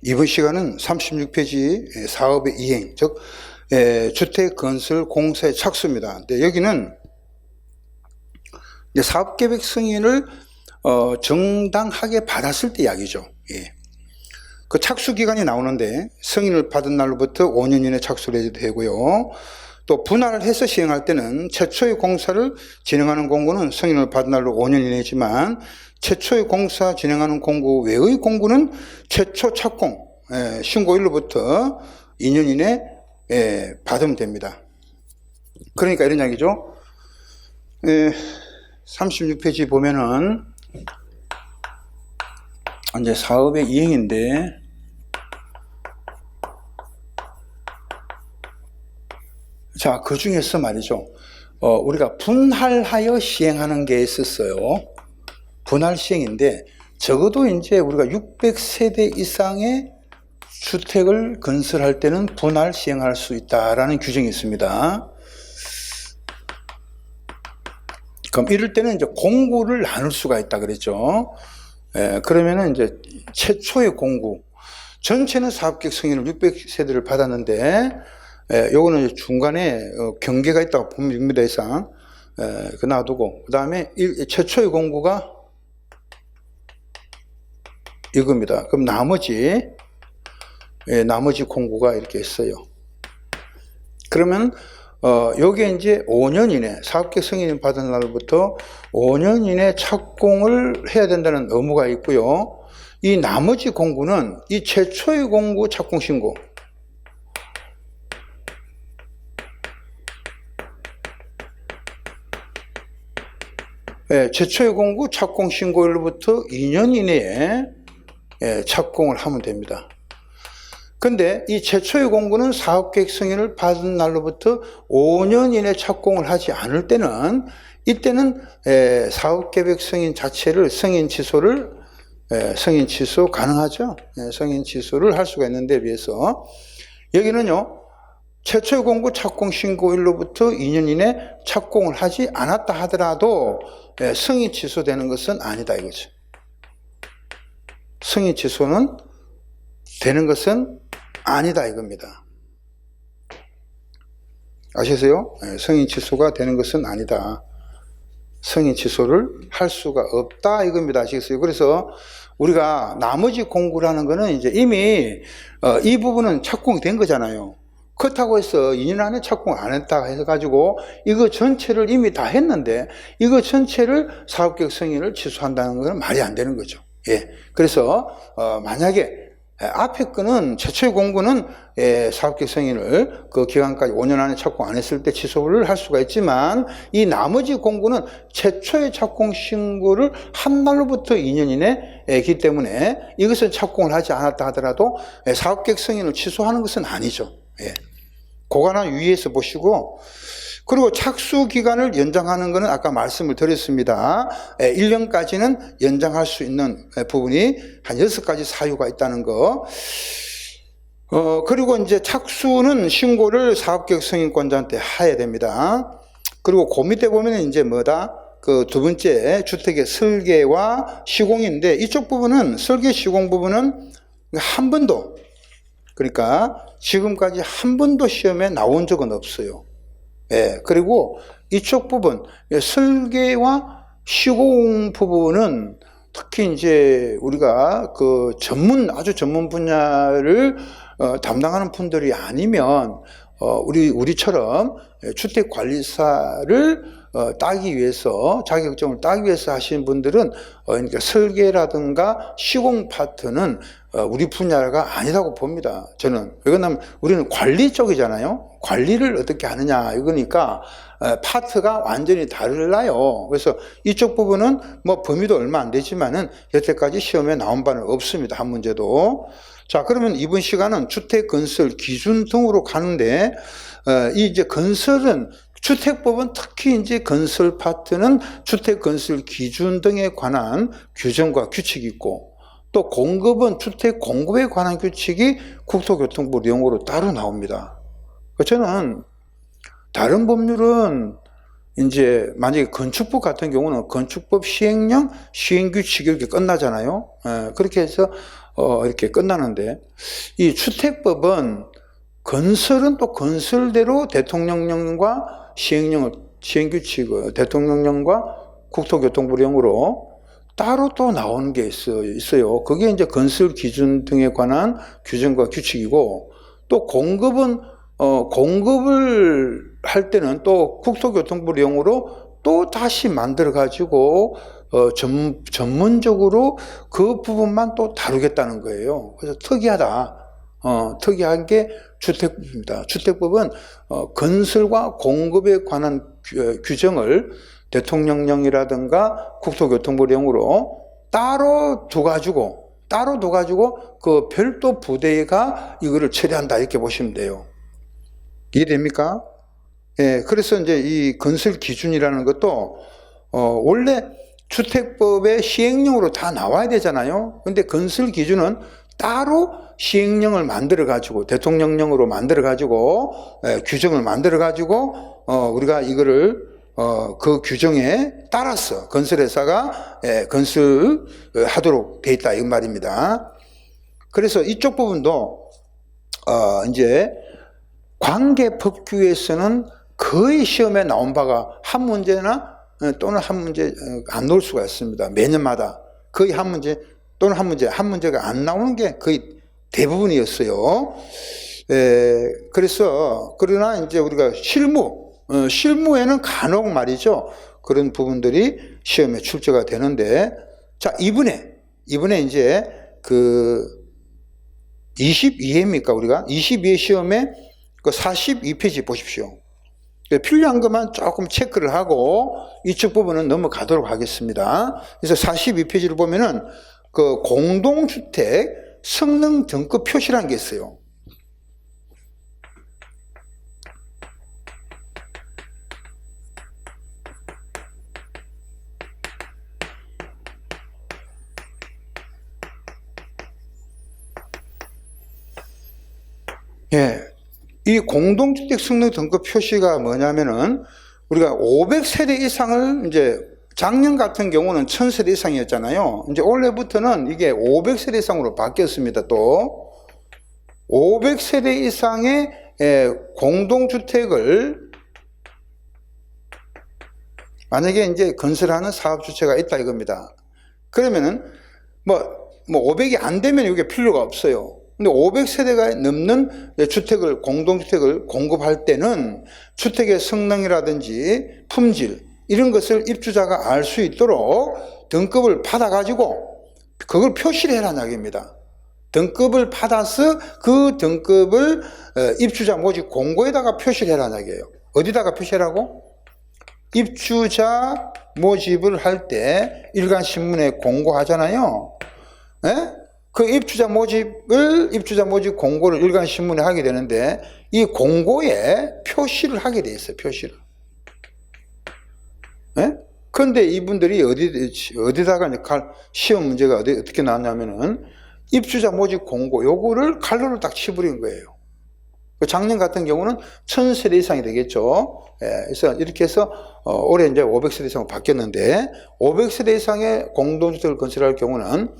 이번 시간은 36페이지 사업의 이행, 즉 주택건설 공사의 착수입니다. 근데 여기는 사업계획 승인을 정당하게 받았을 때 이야기죠. 예. 그 착수기간이 나오는데 승인을 받은 날로부터 5년 이내 착수를 해도 되고요. 또 분할을 해서 시행할 때는 최초의 공사를 진행하는 공고는 승인을 받은 날로 5년 이내지만 최초의 공사 진행하는 공고 외의 공고는 최초 착공 신고일로부터 2년 이내 받으면 됩니다. 그러니까 이런 이야기죠. 36페이지 보면은 이제 사업의 이행인데 자, 그 중에서 말이죠. 우리가 분할하여 시행하는 게 있었어요. 분할 시행인데 적어도 이제 우리가 600세대 이상의 주택을 건설할 때는 분할 시행할 수 있다라는 규정이 있습니다. 그럼 이럴 때는 이제 공고를 나눌 수가 있다 그랬죠. 그러면은 이제 최초의 공고, 전체는 사업계획 승인을 600세대를 받았는데, 요거는 중간에 경계가 있다고 보면 6m 이상, 그 놔두고, 그 다음에 최초의 공고가 이겁니다. 그럼 나머지 공고가 이렇게 있어요. 그러면 요게 이제 5년 이내, 사업계획 승인 받은 날부터 5년 이내 착공을 해야 된다는 의무가 있고요. 이 나머지 공고는 이 최초의 공고 착공 신고, 최초의 공고 착공 신고일로부터 2년 이내에 착공을 하면 됩니다. 근데 이 최초의 공고는 사업계획 승인을 받은 날로부터 5년 이내 착공을 하지 않을 때는 이때는 사업계획 승인 자체를 승인 취소 가능하죠. 승인 취소를 할 수가 있는데 비해서 여기는요. 최초의 공고 착공 신고일로부터 2년 이내 착공을 하지 않았다 하더라도 승인 취소되는 것은 아니다 이거죠. 승인 취소는 되는 것은 아니다 이겁니다. 아시세요? 승인 취소가 되는 것은 아니다. 승인 취소를 할 수가 없다 이겁니다. 아시겠어요? 그래서 우리가 나머지 공고라는 거는 이제 이미 이 부분은 착공이 된 거잖아요. 그렇다고 해서 2년 안에 착공을 안 했다 해가지고 이거 전체를 이미 다 했는데 이거 전체를 사업계획 승인을 취소한다는 건 말이 안 되는 거죠. 예. 그래서 만약에 앞에 거는 최초의 공고는 사업계획 승인을 그 기간까지 5년 안에 착공 안 했을 때 취소를 할 수가 있지만 이 나머지 공고는 최초의 착공 신고를 한 날로부터 2년 이내이기 때문에 이것은 착공을 하지 않았다 하더라도 사업계획 승인을 취소하는 것은 아니죠. 예. 그거 하나 유의해서 보시고, 그리고 착수 기간을 연장하는 것은 아까 말씀을 드렸습니다. 1년까지는 연장할 수 있는 부분이 한 6가지 사유가 있다는 거. 그리고 이제 착수는 신고를 사업계획 승인권자한테 해야 됩니다. 그리고 그 밑에 보면 이제 그 두 번째 주택의 설계와 시공인데 이쪽 부분은 설계 시공 부분은 한 번도, 그러니까 지금까지 한 번도 시험에 나온 적은 없어요. 예, 그리고 이쪽 부분, 설계와 시공 부분은 특히 이제 우리가 그 아주 전문 분야를 담당하는 분들이 아니면 우리처럼 주택관리사를 따기 위해서, 자격증을 따기 위해서 하시는 분들은 그러니까 설계라든가 시공 파트는 우리 분야가 아니라고 봅니다. 저는. 왜냐하면 우리는 관리 쪽이잖아요. 관리를 어떻게 하느냐 이거니까 파트가 완전히 달라요. 그래서 이쪽 부분은 뭐 범위도 얼마 안 되지만은 여태까지 시험에 나온 바는 없습니다. 한 문제도. 자, 그러면 이번 시간은 주택 건설 기준 등으로 가는데 이제 건설은 주택법은 특히 이제 건설 파트는 주택 건설 기준 등에 관한 규정과 규칙이 있고, 또 공급은 주택 공급에 관한 규칙이 국토교통부 용어로 따로 나옵니다. 저는 다른 법률은 이제 만약에 건축법 같은 경우는 건축법 시행령 시행규칙 이렇게 끝나잖아요. 그렇게 해서 이렇게 끝나는데, 이 주택법은 건설은 또 건설대로 대통령령과 시행규칙, 대통령령과 국토교통부령으로 따로 또 나오는 게 있어요. 그게 이제 건설 기준 등에 관한 규정과 규칙이고, 또 공급은, 공급을 할 때는 또 국토교통부령으로 또 다시 만들어가지고, 전문적으로 그 부분만 또 다루겠다는 거예요. 그래서 특이하다. 특이한 게 주택법입니다. 주택법은 건설과 공급에 관한 규정을 대통령령이라든가 국토교통부령으로 따로 둬가지고 그 별도 부대가 이거를 처리한다, 이렇게 보시면 돼요. 이해됩니까? 예, 그래서 이제 이 건설 기준이라는 것도 원래 주택법의 시행령으로 다 나와야 되잖아요. 근데 건설 기준은 따로 시행령을 만들어가지고, 대통령령으로 만들어가지고, 규정을 만들어가지고, 우리가 이거를, 그 규정에 따라서 건설회사가, 건설하도록 돼 있다, 이 말입니다. 그래서 이쪽 부분도, 이제, 관계법규에서는 거의 시험에 나온 바가 한 문제나 또는 한 문제 안 나올 수가 있습니다. 매년마다 거의 한 문제 또는 한 문제가 안 나오는 게 거의 대부분이었어요. 그래서 그러나 이제 우리가 실무에는 간혹 말이죠, 그런 부분들이 시험에 출제가 되는데, 자, 이번에 이제 그 22회입니까? 우리가 22회 시험에 그 42페이지 보십시오. 필요한 것만 조금 체크를 하고 이쪽 부분은 넘어가도록 하겠습니다. 그래서 42페이지를 보면은 그 공동주택 성능 등급 표시라는 게 있어요. 예. 이 공동주택 성능 등급 표시가 뭐냐면은, 우리가 500세대 이상을, 이제 작년 같은 경우는 1000세대 이상이었잖아요. 이제 올해부터는 이게 500세대 이상으로 바뀌었습니다. 또 500세대 이상의 공동주택을 만약에 이제 건설하는 사업주체가 있다 이겁니다. 그러면은 뭐 500이 안 되면 이게 필요가 없어요. 근데 500세대가 넘는 주택을, 공동주택을 공급할 때는 주택의 성능이라든지 품질, 이런 것을 입주자가 알 수 있도록 등급을 받아가지고 그걸 표시를 해라는 이야기입니다. 등급을 받아서 그 등급을 입주자 모집 공고에다가 표시를 해라는 이야기예요. 어디다가 표시하라고? 입주자 모집을 할 때 일간신문에 공고하잖아요. 예? 그 입주자 모집 공고를 일간신문에 하게 되는데, 이 공고에 표시를 하게 돼 있어요. 표시를. 예? 근데 이분들이 어디다가 시험 문제가 어떻게 나왔냐면은, 입주자 모집 공고, 요거를 칼로를 딱 치부린 거예요. 작년 같은 경우는 1000세대 이상이 되겠죠. 예, 그래서 이렇게 해서 올해 이제 500세대 이상으로 바뀌었는데, 500세대 이상의 공동주택을 건설할 경우는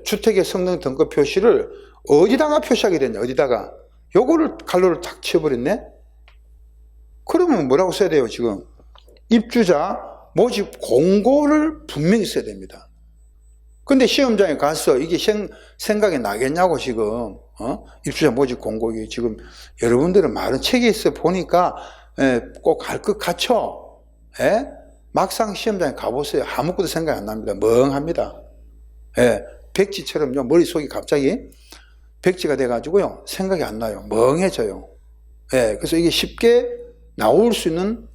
주택의 성능 등급 표시를 어디다가 표시하게 됐냐, 어디다가. 요거를 칼로를 탁 치워버렸네? 그러면 뭐라고 써야 돼요, 지금? 입주자 모집 공고를 분명히 써야 됩니다. 근데 시험장에 가서 이게 생각이 나겠냐고, 지금. 입주자 모집 공고, 이게 지금 여러분들은 많은 책에서 보니까 꼭 할 것 같죠? 막상 시험장에 가보세요. 아무것도 생각이 안 납니다. 멍합니다. 백지처럼요, 머릿속이 갑자기 백지가 돼가지고요, 생각이 안 나요. 멍해져요. 그래서 이게 쉽게 나올 수 있는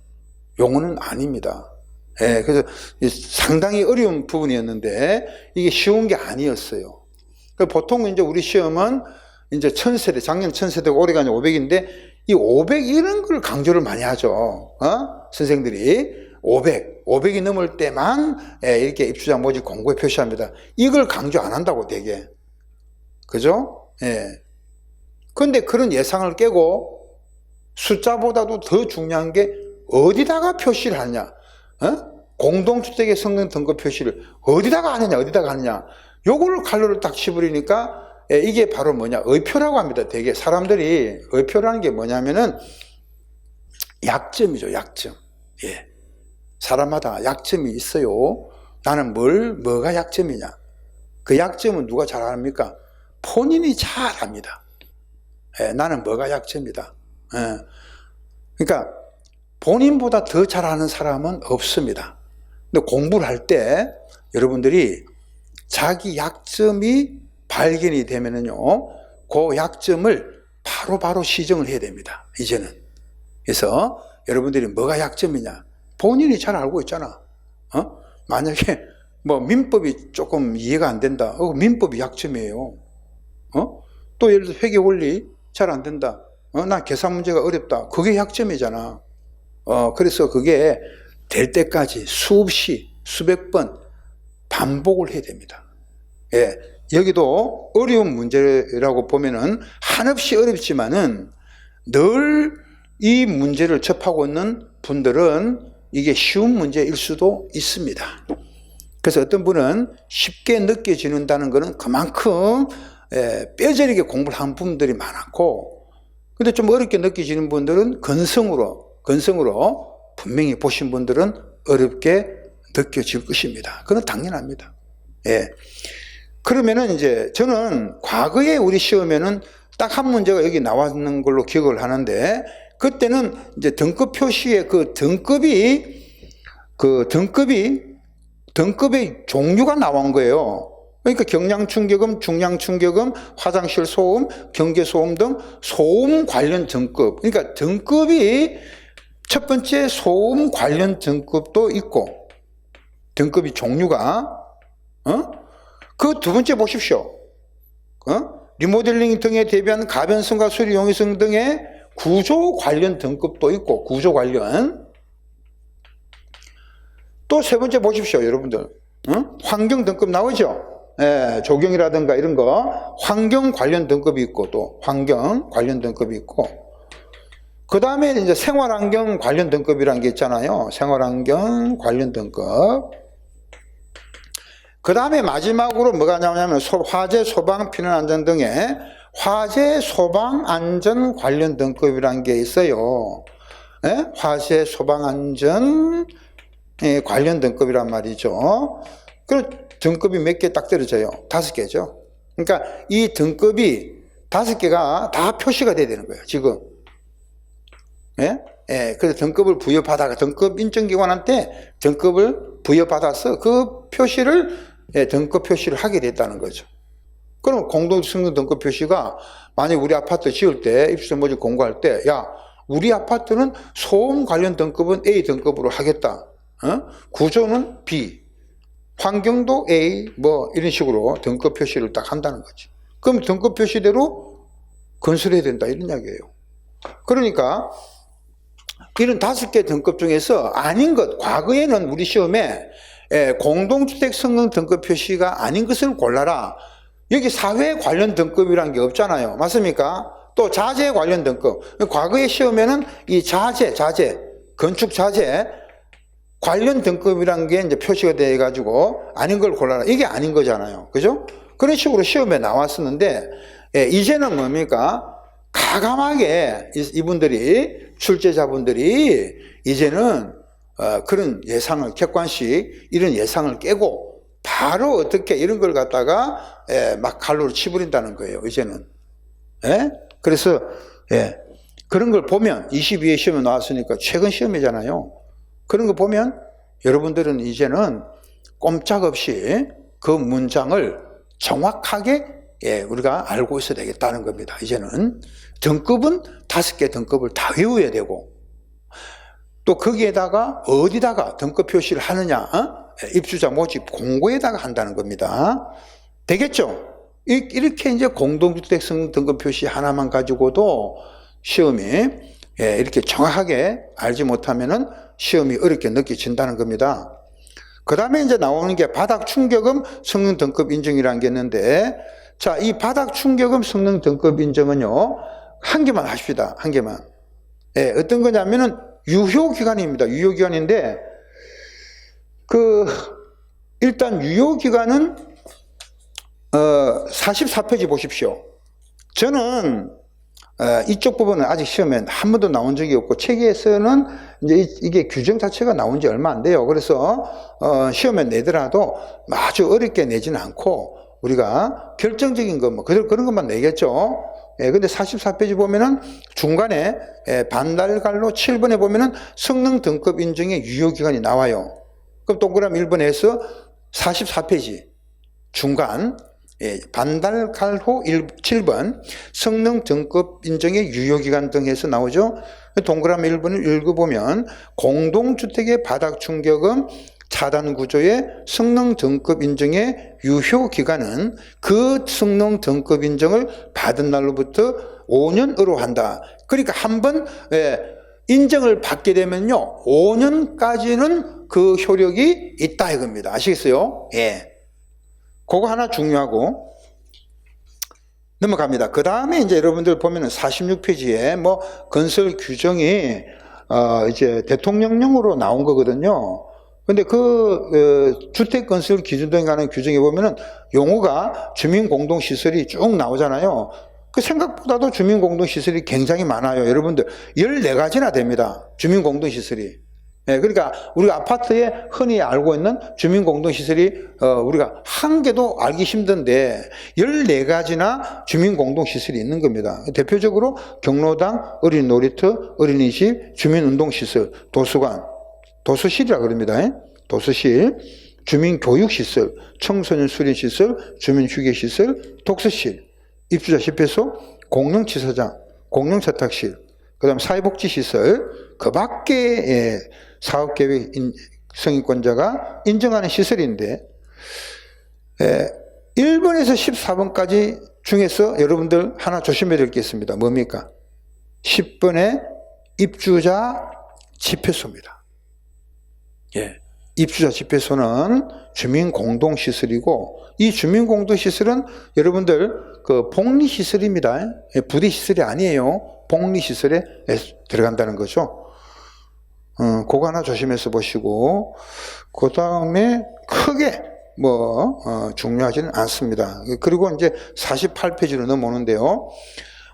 용어는 아닙니다. 그래서 상당히 어려운 부분이었는데, 이게 쉬운 게 아니었어요. 보통 이제 우리 시험은 이제 1000세대, 작년 1000세대가 올해가 이제 500인데, 이 500 이런 걸 강조를 많이 하죠. 선생들이. 500이 넘을 때만 이렇게 입주자 모집 공고에 표시합니다. 이걸 강조 안 한다고, 되게. 그죠? 근데 그런 예상을 깨고 숫자보다도 더 중요한 게 어디다가 표시를 하느냐. 공동주택의 성능 등급 표시를 어디다가 하느냐. 요걸 칼로를 딱 치버리니까 이게 바로 뭐냐, 의표라고 합니다. 되게 사람들이 의표라는 게 뭐냐면은 약점이죠. 약점. 예. 사람마다 약점이 있어요. 나는 뭐가 약점이냐? 그 약점은 누가 잘 압니까? 본인이 잘 압니다. 예, 나는 뭐가 약점이다. 예. 그러니까 본인보다 더 잘 아는 사람은 없습니다. 근데 공부를 할 때 여러분들이 자기 약점이 발견이 되면은요, 그 약점을 바로 시정을 해야 됩니다. 이제는. 그래서 여러분들이 뭐가 약점이냐? 본인이 잘 알고 있잖아. 만약에 뭐 민법이 조금 이해가 안 된다. 민법이 약점이에요. 또 예를 들어 회계 원리 잘 안 된다. 나 계산 문제가 어렵다. 그게 약점이잖아. 그래서 그게 될 때까지 수없이 수백 번 반복을 해야 됩니다. 예, 여기도 어려운 문제라고 보면은 한없이 어렵지만은 늘 이 문제를 접하고 있는 분들은 이게 쉬운 문제일 수도 있습니다. 그래서 어떤 분은 쉽게 느껴지는다는 것은 그만큼 뼈저리게 공부를 한 분들이 많았고, 근데 좀 어렵게 느껴지는 분들은 건성으로 분명히 보신 분들은 어렵게 느껴질 것입니다. 그건 당연합니다. 예. 그러면은 이제 저는 과거에 우리 시험에는 딱 한 문제가 여기 나왔는 걸로 기억을 하는데, 그때는 이제 등급 표시에 등급의 종류가 나온 거예요. 그러니까 경량충격음, 중량충격음, 화장실 소음, 경계소음 등 소음 관련 등급. 그러니까 등급이 첫 번째 소음 관련 등급도 있고, 등급이 종류가, 그 두 번째 보십시오. 리모델링 등에 대비한 가변성과 수리 용이성 등의 구조 관련 등급도 있고, 구조 관련. 또 세 번째 보십시오, 여러분들. 환경 등급 나오죠? 예, 조경이라든가 이런 거. 환경 관련 등급이 있고, 또 환경 관련 등급이 있고. 그 다음에 이제 생활환경 관련 등급이라는 게 있잖아요. 생활환경 관련 등급. 그 다음에 마지막으로 뭐가 나오냐면 화재, 소방, 피난안전 등의 화재, 소방, 안전 관련 등급이라는 게 있어요. 예? 화재, 소방, 안전 관련 등급이란 말이죠. 그 등급이 몇 개 딱 떨어져요? 5개죠. 그러니까 이 등급이 5개가 다 표시가 돼야 되는 거예요, 지금. 예? 예, 그래서 등급을 부여받아가 등급 인증기관한테 등급을 부여받아서 그 표시를, 예, 등급 표시를 하게 됐다는 거죠. 그럼 공동성능 등급 표시가, 만약 우리 아파트 지을 때 입주자 모집 공고할 때, 야, 우리 아파트는 소음 관련 등급은 A 등급으로 하겠다. 구조는 B, 환경도 A, 뭐 이런 식으로 등급 표시를 딱 한다는 거지. 그럼 등급 표시대로 건설해야 된다, 이런 이야기예요. 그러니까 이런 5개 등급 중에서 아닌 것, 과거에는 우리 시험에 공동주택 성능 등급 표시가 아닌 것을 골라라. 여기 사회 관련 등급이라는 게 없잖아요. 맞습니까? 또 자재 관련 등급. 과거의 시험에는 이 자재, 건축 자재 관련 등급이라는 게 이제 표시가 돼가지고 아닌 걸 골라라. 이게 아닌 거잖아요. 그죠? 그런 식으로 시험에 나왔었는데, 이제는 뭡니까? 가감하게 이분들이, 출제자분들이 이제는 그런 예상을, 객관식 이런 예상을 깨고 바로 어떻게 이런 걸 갖다가 막 칼로를 치버린다는 거예요, 이제는. 예? 그래서 그런 걸 보면 22회 시험에 나왔으니까 최근 시험이잖아요. 그런 거 보면 여러분들은 이제는 꼼짝없이 그 문장을 정확하게 우리가 알고 있어야 되겠다는 겁니다. 이제는 등급은 5개 등급을 다 외워야 되고, 또 거기에다가 어디다가 등급 표시를 하느냐, 입주자 모집 공고에다가 한다는 겁니다. 되겠죠? 이렇게 이제 공동주택 성능 등급 표시 하나만 가지고도 시험이 이렇게 정확하게 알지 못하면은 시험이 어렵게 느껴진다는 겁니다. 그 다음에 이제 나오는 게 바닥 충격음 성능 등급 인증이라는 게 있는데, 자, 이 바닥 충격음 성능 등급 인증은요, 한 개만 하십시다. 한 개만. 어떤 거냐면은 유효기간입니다. 유효기간인데, 일단 유효기간은 44페이지 보십시오. 저는 이쪽 부분은 아직 시험에 한 번도 나온 적이 없고 책에서는 이제 이게 규정 자체가 나온 지 얼마 안 돼요. 그래서 시험에 내더라도 아주 어렵게 내지는 않고 우리가 결정적인 것 뭐 그런 것만 내겠죠. 근데 44페이지 보면은 중간에 반달갈로 7번에 보면은 성능 등급 인증의 유효기간이 나와요. 그럼 동그라미 1번에서 44페이지 중간 반달갈호 7번 성능 등급 인정의 유효기간 등 해서 나오죠. 동그라미 1번을 읽어보면 공동주택의 바닥 충격음 차단 구조의 성능 등급 인정의 유효기간은 그 성능 등급 인정을 받은 날로부터 5년으로 한다. 그러니까 한번 인정을 받게 되면요 5년까지는 그 효력이 있다 이겁니다. 아시겠어요? 그거 하나 중요하고 넘어갑니다. 그 다음에 이제 여러분들 보면은 46페이지에 뭐 건설 규정이 이제 대통령령으로 나온 거거든요. 근데 주택 건설 기준 등에 관한 규정에 보면은 용어가 주민공동시설이 쭉 나오잖아요. 그 생각보다도 주민공동시설이 굉장히 많아요. 여러분들 14가지나 됩니다. 주민공동시설이. 그러니까 우리가 아파트에 흔히 알고 있는 주민공동시설이 우리가 한 개도 알기 힘든데 14가지나 주민공동시설이 있는 겁니다. 대표적으로 경로당, 어린이 놀이터, 어린이집, 주민운동시설, 도서관, 도서실이라 그럽니다. 도서실, 주민교육시설, 청소년 수련시설, 주민휴게시설, 독서실, 입주자 집회소, 공영치사장, 공영세탁실, 그 다음 사회복지시설, 그 밖에 사업계획 승인권자가 인정하는 시설인데 1번에서 14번까지 중에서 여러분들 하나 조심해야 될 게 있습니다. 뭡니까? 10번의 입주자 집회소입니다. 입주자 집회소는 주민공동시설이고 이 주민공동시설은 여러분들 그 복리시설입니다. 부대시설이 아니에요. 복리시설에 들어간다는 거죠. 그거 하나 조심해서 보시고 그 다음에 크게 중요하지는 않습니다. 그리고 이제 48페이지로 넘어오는데요.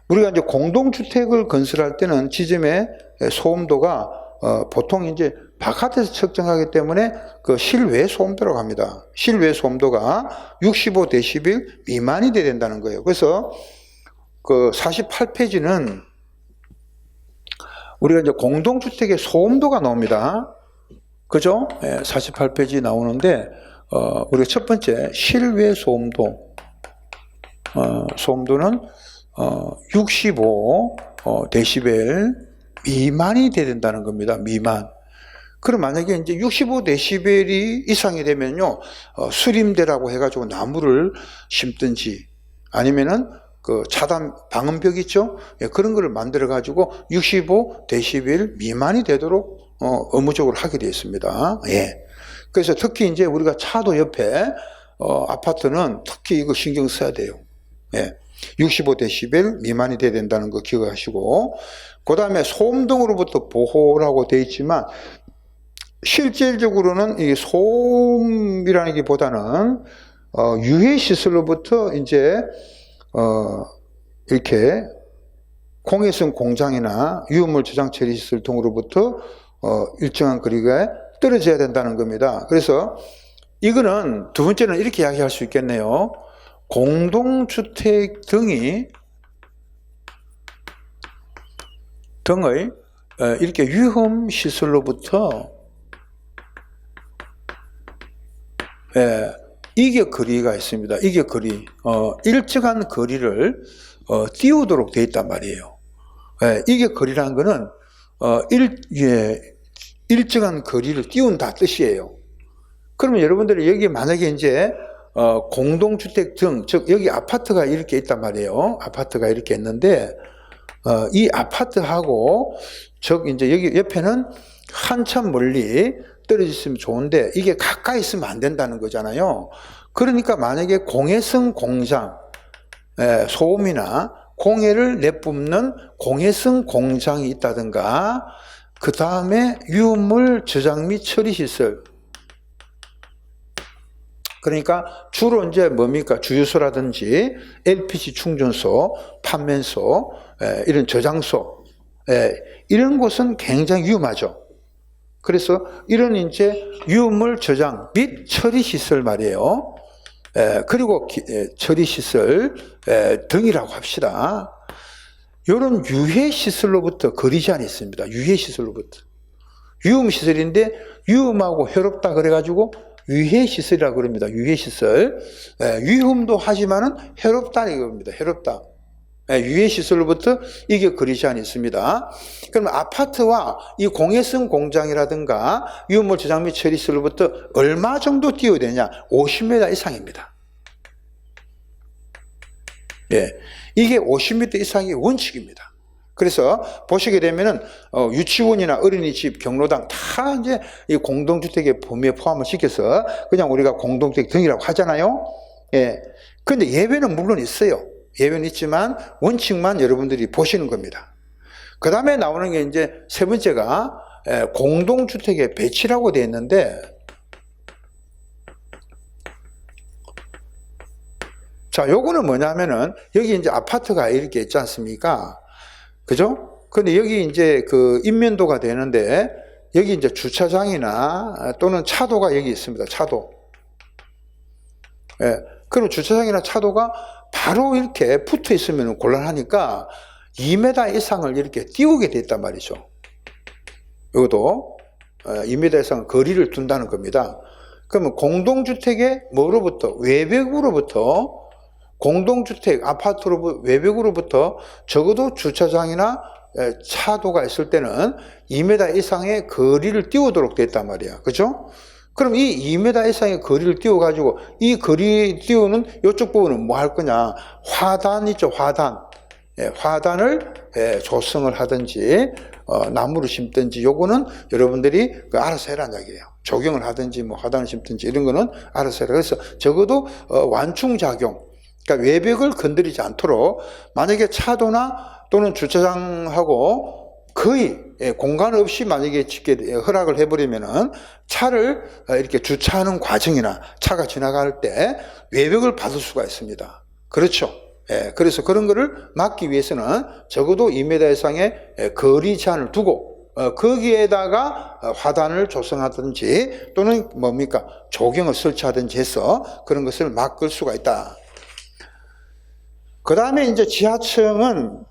우리가 이제 공동주택을 건설할 때는 지점의 소음도가 보통 이제 바깥에서 측정하기 때문에 그 실외 소음도라고 합니다. 실외 소음도가 65데시벨 미만이 돼야 된다는 거예요. 그래서 그 48페이지는 우리가 이제 공동주택의 소음도가 나옵니다. 그죠? 48페이지 나오는데, 우리가 첫 번째, 실외 소음도. 소음도는, 65 데시벨 미만이 돼야 된다는 겁니다. 미만. 그럼 만약에 이제 65데시벨이 이상이 되면요, 수림대라고 해가지고 나무를 심든지 아니면은 그 차단 방음벽 있죠? 그런 거를 만들어 가지고 65데시벨 미만이 되도록 의무적으로 하게 되어 있습니다. 그래서 특히 이제 우리가 차도 옆에 아파트는 특히 이거 신경 써야 돼요. 65데시벨 미만이 돼야 된다는 거 기억하시고, 그 다음에 소음 등으로부터 보호라고 되어 있지만 실질적으로는 이 소음이라는 게 보다는 유해 시설로부터 이제 이렇게 공해성 공장이나 유해물 저장 처리 시설 등으로부터 일정한 거리가 떨어져야 된다는 겁니다. 그래서 이거는 두 번째는 이렇게 이야기할 수 있겠네요. 공동주택 등의 이렇게 위험 시설로부터 이격 거리가 있습니다. 이격 거리, 일정한 거리를 띄우도록 되어 있단 말이에요. 이격 거리라는 거는 일정한 거리를 띄운다 뜻이에요. 그러면 여러분들이 여기 만약에 이제 공동주택 등, 즉 여기 아파트가 이렇게 있단 말이에요. 아파트가 이렇게 있는데 이 아파트하고 이제 여기 옆에는 한참 멀리 떨어져 있으면 좋은데 이게 가까이 있으면 안 된다는 거잖아요. 그러니까 만약에 공해성 공장, 소음이나 공해를 내뿜는 공해성 공장이 있다든가, 그 다음에 유해물 저장 및 처리 시설, 그러니까 주로 이제 뭡니까? 주유소라든지 LPG 충전소, 판매소, 이런 저장소, 이런 곳은 굉장히 위험하죠. 그래서 이런 이제 유물 저장 및 처리 시설 말이에요. 그리고 처리 시설 등이라고 합시다. 이런 유해 시설로부터 거리 제한이 있습니다. 유해 시설로부터. 위험 시설인데 위험하고 해롭다 그래가지고 유해 시설이라고 그럽니다. 유해 시설. 위험도 하지만은 해롭다 이겁니다. 해롭다. 유해 시설로부터 이게 거리 제한이 있습니다. 그럼 아파트와 이 공해성 공장이라든가 유물 저장 및 처리 시설로부터 얼마 정도 띄워야 되냐? 50m 이상입니다. 이게 50m 이상이 원칙입니다. 그래서 보시게 되면은 유치원이나 어린이집, 경로당 다 이제 이 공동주택의 범위에 포함을 시켜서 그냥 우리가 공동주택 등이라고 하잖아요. 그런데 예외는 물론 있어요. 예외는 있지만 원칙만 여러분들이 보시는 겁니다. 그 다음에 나오는 게 이제 세 번째가 공동주택의 배치라고 되어 있는데, 자, 요거는 뭐냐면은 여기 이제 아파트가 이렇게 있지 않습니까? 그죠? 근데 여기 이제 그 인면도가 되는데 여기 이제 주차장이나 또는 차도가 여기 있습니다. 차도. 그럼 주차장이나 차도가 바로 이렇게 붙어 있으면 곤란하니까 2m 이상을 이렇게 띄우게 돼 있단 말이죠. 이것도 2m 이상 거리를 둔다는 겁니다. 그러면 공동주택의 뭐로부터? 외벽으로부터, 공동주택, 아파트로부터, 외벽으로부터 적어도 주차장이나 차도가 있을 때는 2m 이상의 거리를 띄우도록 돼 있단 말이야. 그죠? 그럼 이 2m 이상의 거리를 띄워가지고 이 거리 띄우는 이쪽 부분은 뭐 할 거냐? 화단 있죠, 화단. 화단을 조성을 하든지 나무를 심든지 요거는 여러분들이 알아서 해라는 이야기예요. 조경을 하든지 뭐 화단을 심든지 이런 거는 알아서 해라. 그래서 적어도 완충작용, 그러니까 외벽을 건드리지 않도록 만약에 차도나 또는 주차장하고 거의 공간 없이 만약에 짓게 허락을 해버리면은 차를 이렇게 주차하는 과정이나 차가 지나갈 때 외벽을 받을 수가 있습니다. 그렇죠. 그래서 그런 거를 막기 위해서는 적어도 2m 이상의 거리 제한을 두고 거기에다가 화단을 조성하든지 또는 뭡니까? 조경을 설치하든지 해서 그런 것을 막을 수가 있다. 그 다음에 이제 지하층은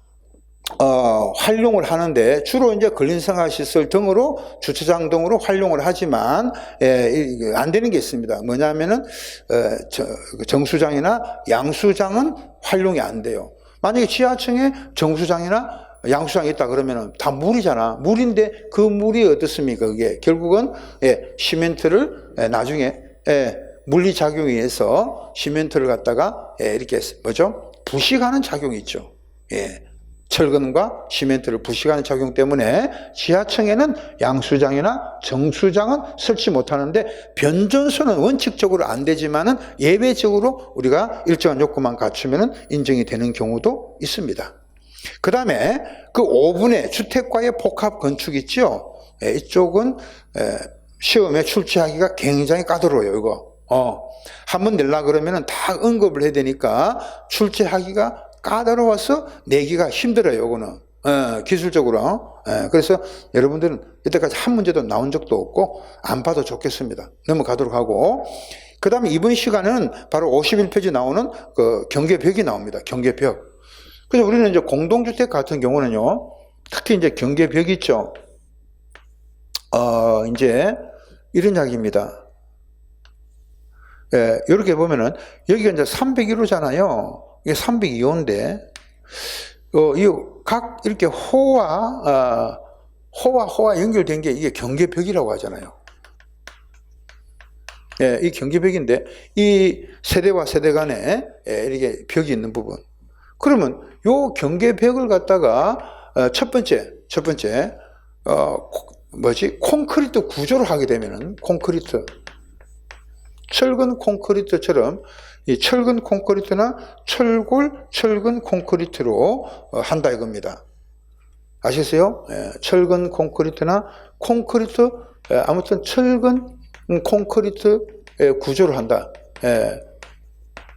활용을 하는데 주로 이제 근린생활시설 등으로 주차장 등으로 활용을 하지만 안 되는 게 있습니다. 뭐냐면은 정수장이나 양수장은 활용이 안 돼요. 만약에 지하층에 정수장이나 양수장이 있다 그러면은 다 물이잖아. 물인데 그 물이 어떻습니까? 그게 결국은 시멘트를 나중에 물리작용에 의해서 시멘트를 갖다가 이렇게 뭐죠? 부식하는 작용이 있죠. 철근과 시멘트를 부식하는 작용 때문에 지하층에는 양수장이나 정수장은 설치 못하는데 변전소는 원칙적으로 안 되지만은 예외적으로 우리가 일정한 요건만 갖추면 인정이 되는 경우도 있습니다. 그 다음에 그 5분의 주택과의 복합 건축 있죠. 이쪽은 시험에 출제하기가 굉장히 까다로워요. 이거 한번 내려 그러면은 다 언급을 해야 되니까 출제하기가 까다로워서 내기가 힘들어요. 이거는 기술적으로. 그래서 여러분들은 이때까지 한 문제도 나온 적도 없고 안 봐도 좋겠습니다. 넘어가도록 하고, 그 다음에 이번 시간은 바로 51페이지 나오는 그 경계벽이 나옵니다. 경계벽. 그래서 우리는 이제 공동주택 같은 경우는요, 특히 이제 경계벽이 있죠. 이제 이런 이야기입니다. 이렇게 보면은 여기가 이제 301호잖아요. 이게 302호인데, 각 이렇게 호와 연결된 게 이게 경계벽이라고 하잖아요. 이 경계벽인데, 이 세대와 세대 간에 이렇게 벽이 있는 부분. 그러면 요 경계벽을 갖다가 첫 번째, 콘크리트 구조를 하게 되면은, 철근 콘크리트처럼 이 철근 콘크리트나 철근 콘크리트로 한다 이겁니다. 아시겠어요? 철근 콘크리트나 콘크리트, 아무튼 철근 콘크리트 구조를 한다.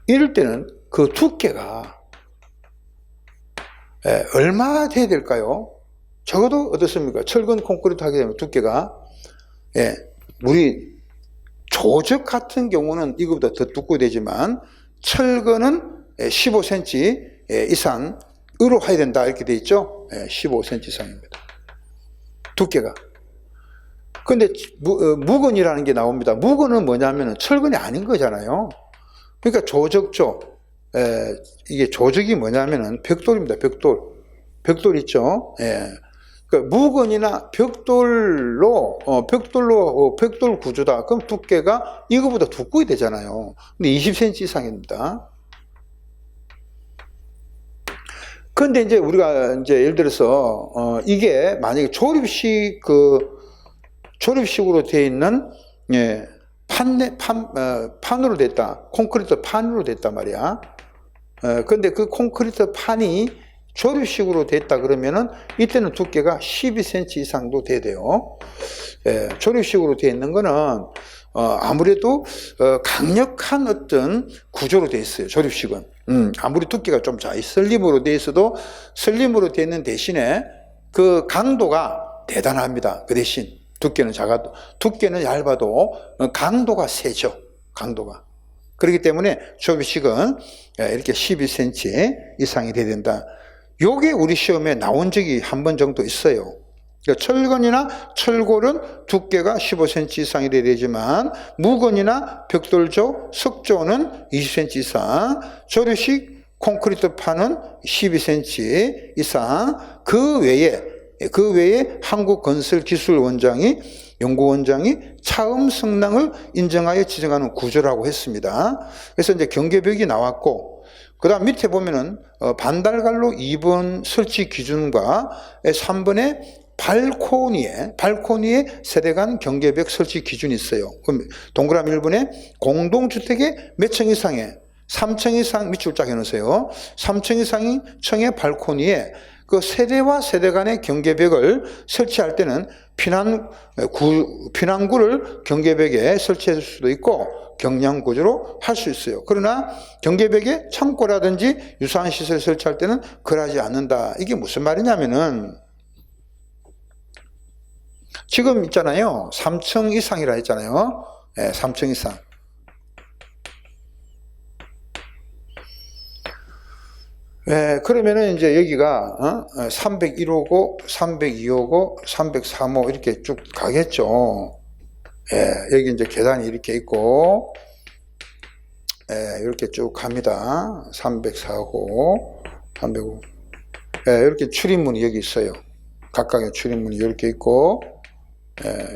이럴 때는 그 두께가 얼마 돼야 될까요? 적어도 어떻습니까? 철근 콘크리트 하게 되면 두께가 우리 조적 같은 경우는 이거보다 더 두꺼워야 되지만 철근은 15cm 이상으로 해야 된다 이렇게 돼 있죠. 15cm 이상입니다. 두께가. 근데 무건이라는 게 나옵니다. 무건은 뭐냐면 철근이 아닌 거잖아요. 그러니까 조적조. 이게 조적이 뭐냐면은 벽돌입니다. 벽돌 있죠. 그러니까 무건이나 벽돌로 벽돌 구조다. 그럼 두께가 이거보다 두꺼워야 되잖아요. 근데 20cm 이상입니다. 근데 이제 우리가 이제 예를 들어서 이게 만약에 조립식으로 되어 있는 판으로 됐다. 콘크리트 판으로 됐단 말이야. 근데 그 콘크리트 판이 조립식으로 됐다 그러면은 이때는 두께가 12cm 이상도 돼야 돼요. 조립식으로 되어 있는 거는 아무래도 강력한 어떤 구조로 되어 있어요. 조립식은. 아무리 두께가 좀 슬림으로 되어 있어도 슬림으로 되어 있는 대신에 그 강도가 대단합니다. 그 대신 두께는 작아도, 두께는 얇아도 강도가 세죠. 강도가. 그렇기 때문에 조립식은 이렇게 12cm 이상이 돼야 된다. 요게 우리 시험에 나온 적이 한 번 정도 있어요. 그러니까 철근이나 철골은 두께가 15cm 이상이 돼야 되지만 무건이나 벽돌조, 석조는 20cm 이상, 조립식 콘크리트 판은 12cm 이상. 그 외에 한국건설기술원장이 연구원장이 차음 성능을 인정하여 지정하는 구조라고 했습니다. 그래서 이제 경계벽이 나왔고, 그 다음 밑에 보면은 반달갈로 2번 설치 기준과 3번에 발코니에 세대간 경계벽 설치 기준이 있어요. 그럼 동그라미 1번에 공동주택의 몇 층 이상의 3층 이상 밑줄 쫙 해놓으세요. 3층 이상의 층의 발코니에 그 세대와 세대 간의 경계벽을 설치할 때는 피난구를 경계벽에 설치해 줄 수도 있고 경량구조로 할 수 있어요. 그러나 경계벽에 창고라든지 유사한 시설을 설치할 때는 그러지 않는다. 이게 무슨 말이냐면은 지금 있잖아요. 3층 이상이라 했잖아요. 3층 이상. 그러면은 이제 여기가 301호고, 302호고, 303호 이렇게 쭉 가겠죠. 여기 이제 계단이 이렇게 있고, 이렇게 쭉 갑니다. 304호, 305. 이렇게 출입문이 여기 있어요. 각각의 출입문이 이렇게 있고,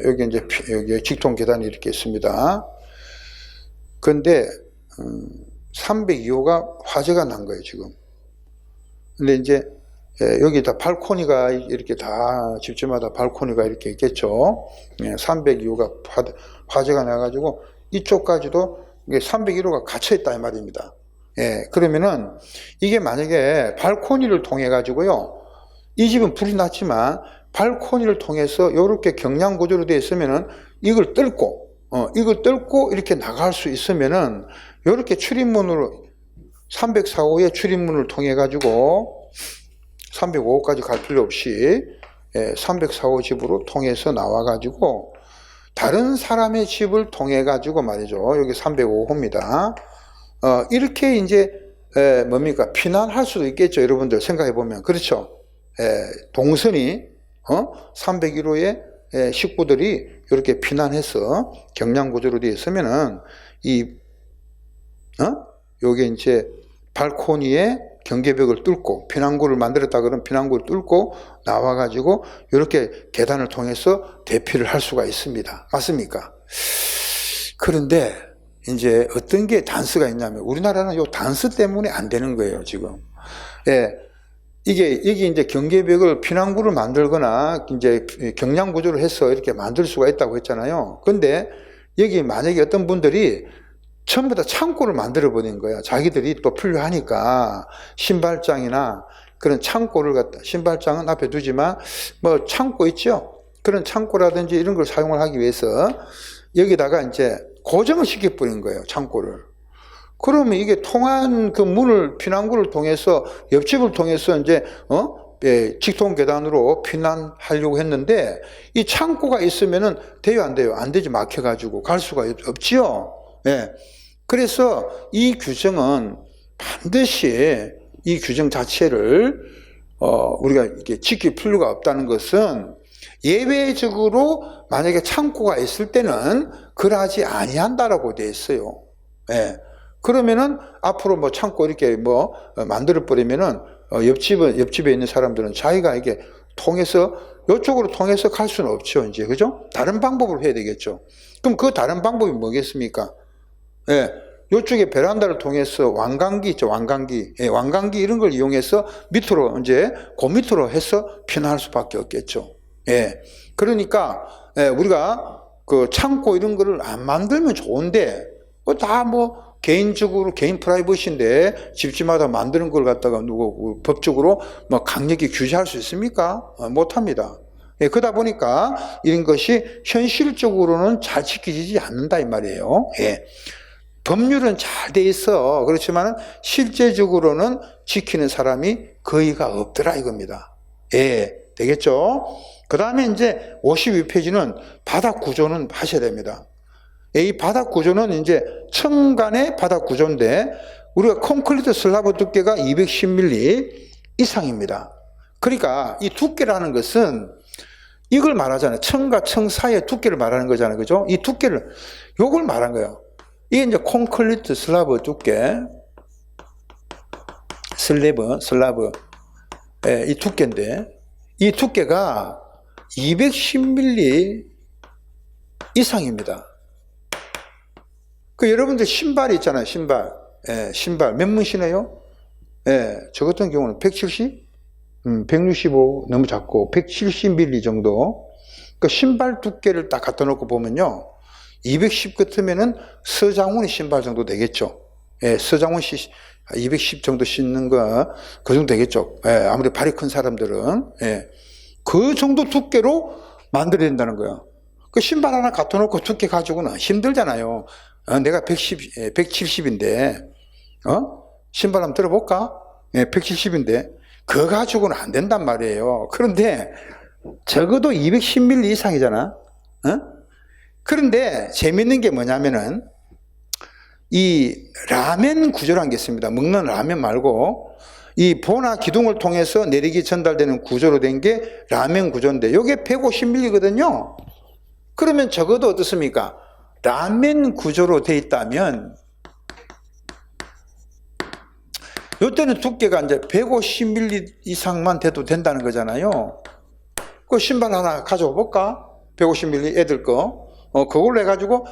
여기 이제 여기 직통 계단이 이렇게 있습니다. 근데 302호가 화재가 난 거예요, 지금. 근데 이제 여기 다 발코니가 이렇게 다 집집마다 발코니가 이렇게 있겠죠. 302호가 화재가 나가지고 이쪽까지도 301호가 갇혀 있다 이 말입니다. 그러면은 이게 만약에 발코니를 통해 가지고요, 이 집은 불이 났지만 발코니를 통해서 이렇게 경량 구조로 되어 있으면은 이걸 뚫고 이렇게 나갈 수 있으면은 이렇게 출입문으로 304호의 출입문을 통해 가지고 305호까지 갈 필요 없이 304호 집으로 통해서 나와 가지고 다른 사람의 집을 통해 가지고 말이죠. 여기 305호입니다. 이렇게 이제 뭡니까? 피난할 수도 있겠죠. 여러분들 생각해 보면. 그렇죠. 동선이 301호의 식구들이 이렇게 피난해서 경량구조로 되어 있으면은 요게 이제 발코니에 경계벽을 뚫고 피난구를 만들었다 그러면 피난구를 뚫고 나와가지고 이렇게 계단을 통해서 대피를 할 수가 있습니다. 맞습니까? 그런데 이제 어떤 게 단서가 있냐면 우리나라는 요 단서 때문에 안 되는 거예요, 지금. 이게 이제 경계벽을 피난구를 만들거나 이제 경량 구조를 해서 이렇게 만들 수가 있다고 했잖아요. 근데 여기 만약에 어떤 분들이 전부 다 창고를 만들어 버린 거야. 자기들이 또 필요하니까 신발장이나 그런 창고를 갖다, 신발장은 앞에 두지만 뭐 창고 있죠. 그런 창고라든지 이런 걸 사용을 하기 위해서 여기다가 이제 고정을 시켜 버린 거예요. 창고를. 그러면 이게 통한 그 문을, 피난구를 통해서, 옆집을 통해서 이제, 직통 계단으로 피난하려고 했는데, 이 창고가 있으면은 돼요, 안 돼요? 안 되지, 막혀가지고. 갈 수가 없지요? 예. 그래서 이 규정은 반드시 이 규정 자체를, 우리가 이렇게 지킬 필요가 없다는 것은 예외적으로 만약에 창고가 있을 때는 그러하지 아니한다라고 되어 있어요. 예. 그러면은 앞으로 뭐 창고 이렇게 뭐 만들어 버리면은 옆집에 있는 사람들은 자기가 이게 통해서 이쪽으로 통해서 갈 수는 없죠. 이제 그죠? 다른 방법으로 해야 되겠죠. 그럼 그 다른 방법이 뭐겠습니까? 예. 이쪽에 베란다를 통해서 왕관기 있죠. 왕관기. 예, 왕관기 이런 걸 이용해서 밑으로 이제 그 밑으로 해서 피난할 수밖에 없겠죠. 예. 그러니까 우리가 그 창고 이런 거를 안 만들면 좋은데 다 뭐 개인적으로 개인 프라이버시인데 집집마다 만드는 걸 갖다가 누구 법적으로 뭐 강력히 규제할 수 있습니까? 못합니다. 예, 그러다 보니까 이런 것이 현실적으로는 잘 지켜지지 않는다 이 말이에요. 예. 법률은 잘 돼 있어. 그렇지만 실제적으로는 지키는 사람이 거의가 없더라 이겁니다. 예, 되겠죠? 그 다음에 이제 52페이지는 바닥 구조는 하셔야 됩니다. 이 바닥 구조는 이제 층간의 바닥 구조인데 우리가 콘크리트 슬라브 두께가 210mm 이상입니다. 그러니까 이 두께라는 것은 이걸 말하잖아요. 층과 층 사이의 두께를 말하는 거잖아요. 그죠? 이 두께를, 요걸 말한 거예요. 이게 이제 콘크리트 슬라브 두께, 슬라브, 이 두께인데, 이 두께가 210mm 이상입니다. 그 여러분들 신발이 있잖아요, 신발. 신발. 몇 문 신어요? 저 같은 경우는 170? 165 너무 작고, 170mm 정도. 그 신발 두께를 딱 갖다 놓고 보면요. 210 같으면은 서장훈의 신발 정도 되겠죠. 서장훈 씨 210 정도 신는 거, 그 정도 되겠죠. 아무리 발이 큰 사람들은. 그 정도 두께로 만들어야 된다는 거예요. 그 신발 하나 갖다 놓고 두께 가지고는 힘들잖아요. 내가 170인데, 신발 한번 들어볼까? 170인데, 그거 가지고는 안 된단 말이에요. 그런데 적어도 210mm 이상이잖아. 그런데 재밌는 게 뭐냐면은 이 라멘 구조라는 게 있습니다. 먹는 라멘 말고 이 보나 기둥을 통해서 내리기 전달되는 구조로 된 게 라멘 구조인데 이게 150mm거든요. 그러면 적어도 어떻습니까? 라멘 구조로 돼 있다면 이때는 두께가 이제 150mm 이상만 돼도 된다는 거잖아요. 그 신발 하나 가져와 볼까? 150mm 애들 거. 그걸로 해가지고,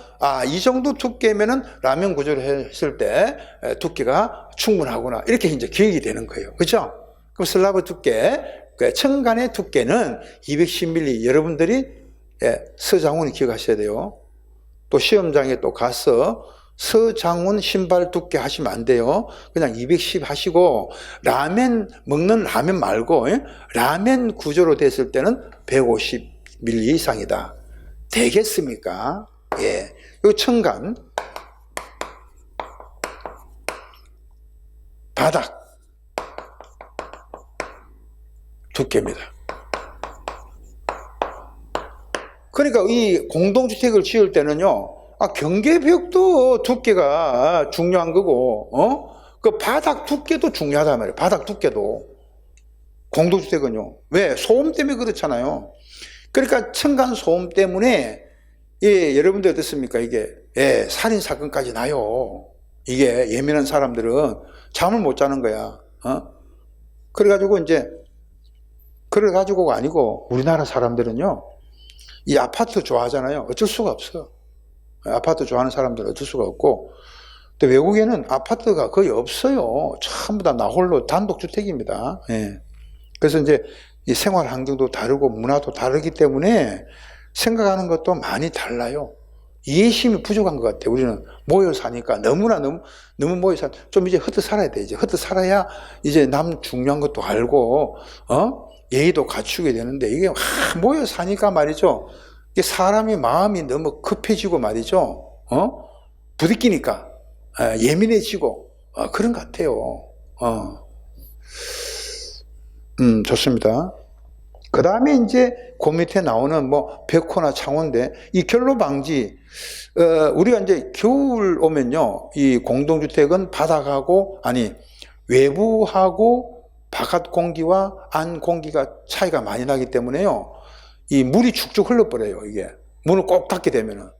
이 정도 두께면은 라면 구조를 했을 때 두께가 충분하구나. 이렇게 이제 기억이 되는 거예요. 그죠? 그럼 슬라브 두께, 층간의 두께는 210mm. 여러분들이 서장훈이 기억하셔야 돼요. 또 시험장에 또 가서 서장훈 신발 두께 하시면 안 돼요. 그냥 210 하시고, 먹는 라면 말고, 라면 구조로 됐을 때는 150mm 이상이다. 되겠습니까? 예. 요 층간, 바닥, 두께입니다. 그러니까 이 공동주택을 지을 때는요, 경계벽도 두께가 중요한 거고, 그 바닥 두께도 중요하단 말이에요. 바닥 두께도. 공동주택은요. 왜? 소음 때문에 그렇잖아요. 그러니까 층간 소음 때문에, 여러분들 어떻습니까? 이게, 살인사건까지 나요. 이게 예민한 사람들은 잠을 못 자는 거야. 그래가지고 이제, 그래가지고가 아니고, 우리나라 사람들은요, 이 아파트 좋아하잖아요. 어쩔 수가 없어요. 아파트 좋아하는 사람들은 어쩔 수가 없고, 또 외국에는 아파트가 거의 없어요. 전부 다 나홀로 단독주택입니다. 그래서 이제 이 생활 환경도 다르고 문화도 다르기 때문에 생각하는 것도 많이 달라요. 이해심이 부족한 것 같아요. 우리는 모여 사니까 너무 모여 좀 이제 흩어 살아야 돼. 이제 흩어 살아야 이제 남 중요한 것도 알고, 예의도 갖추게 되는데 이게 모여 사니까 말이죠. 이게 사람이 마음이 너무 급해지고 말이죠. 부딪히니까. 예민해지고 그런 것 같아요. 좋습니다. 그 다음에 이제 그 밑에 나오는 뭐 벽호나 창호인데 이 결로 방지, 우리가 이제 겨울 오면요, 이 공동주택은 바닥하고, 외부하고 바깥 공기와 안 공기가 차이가 많이 나기 때문에요, 이 물이 축축 흘러버려요. 이게 문을 꼭 닫게 되면은.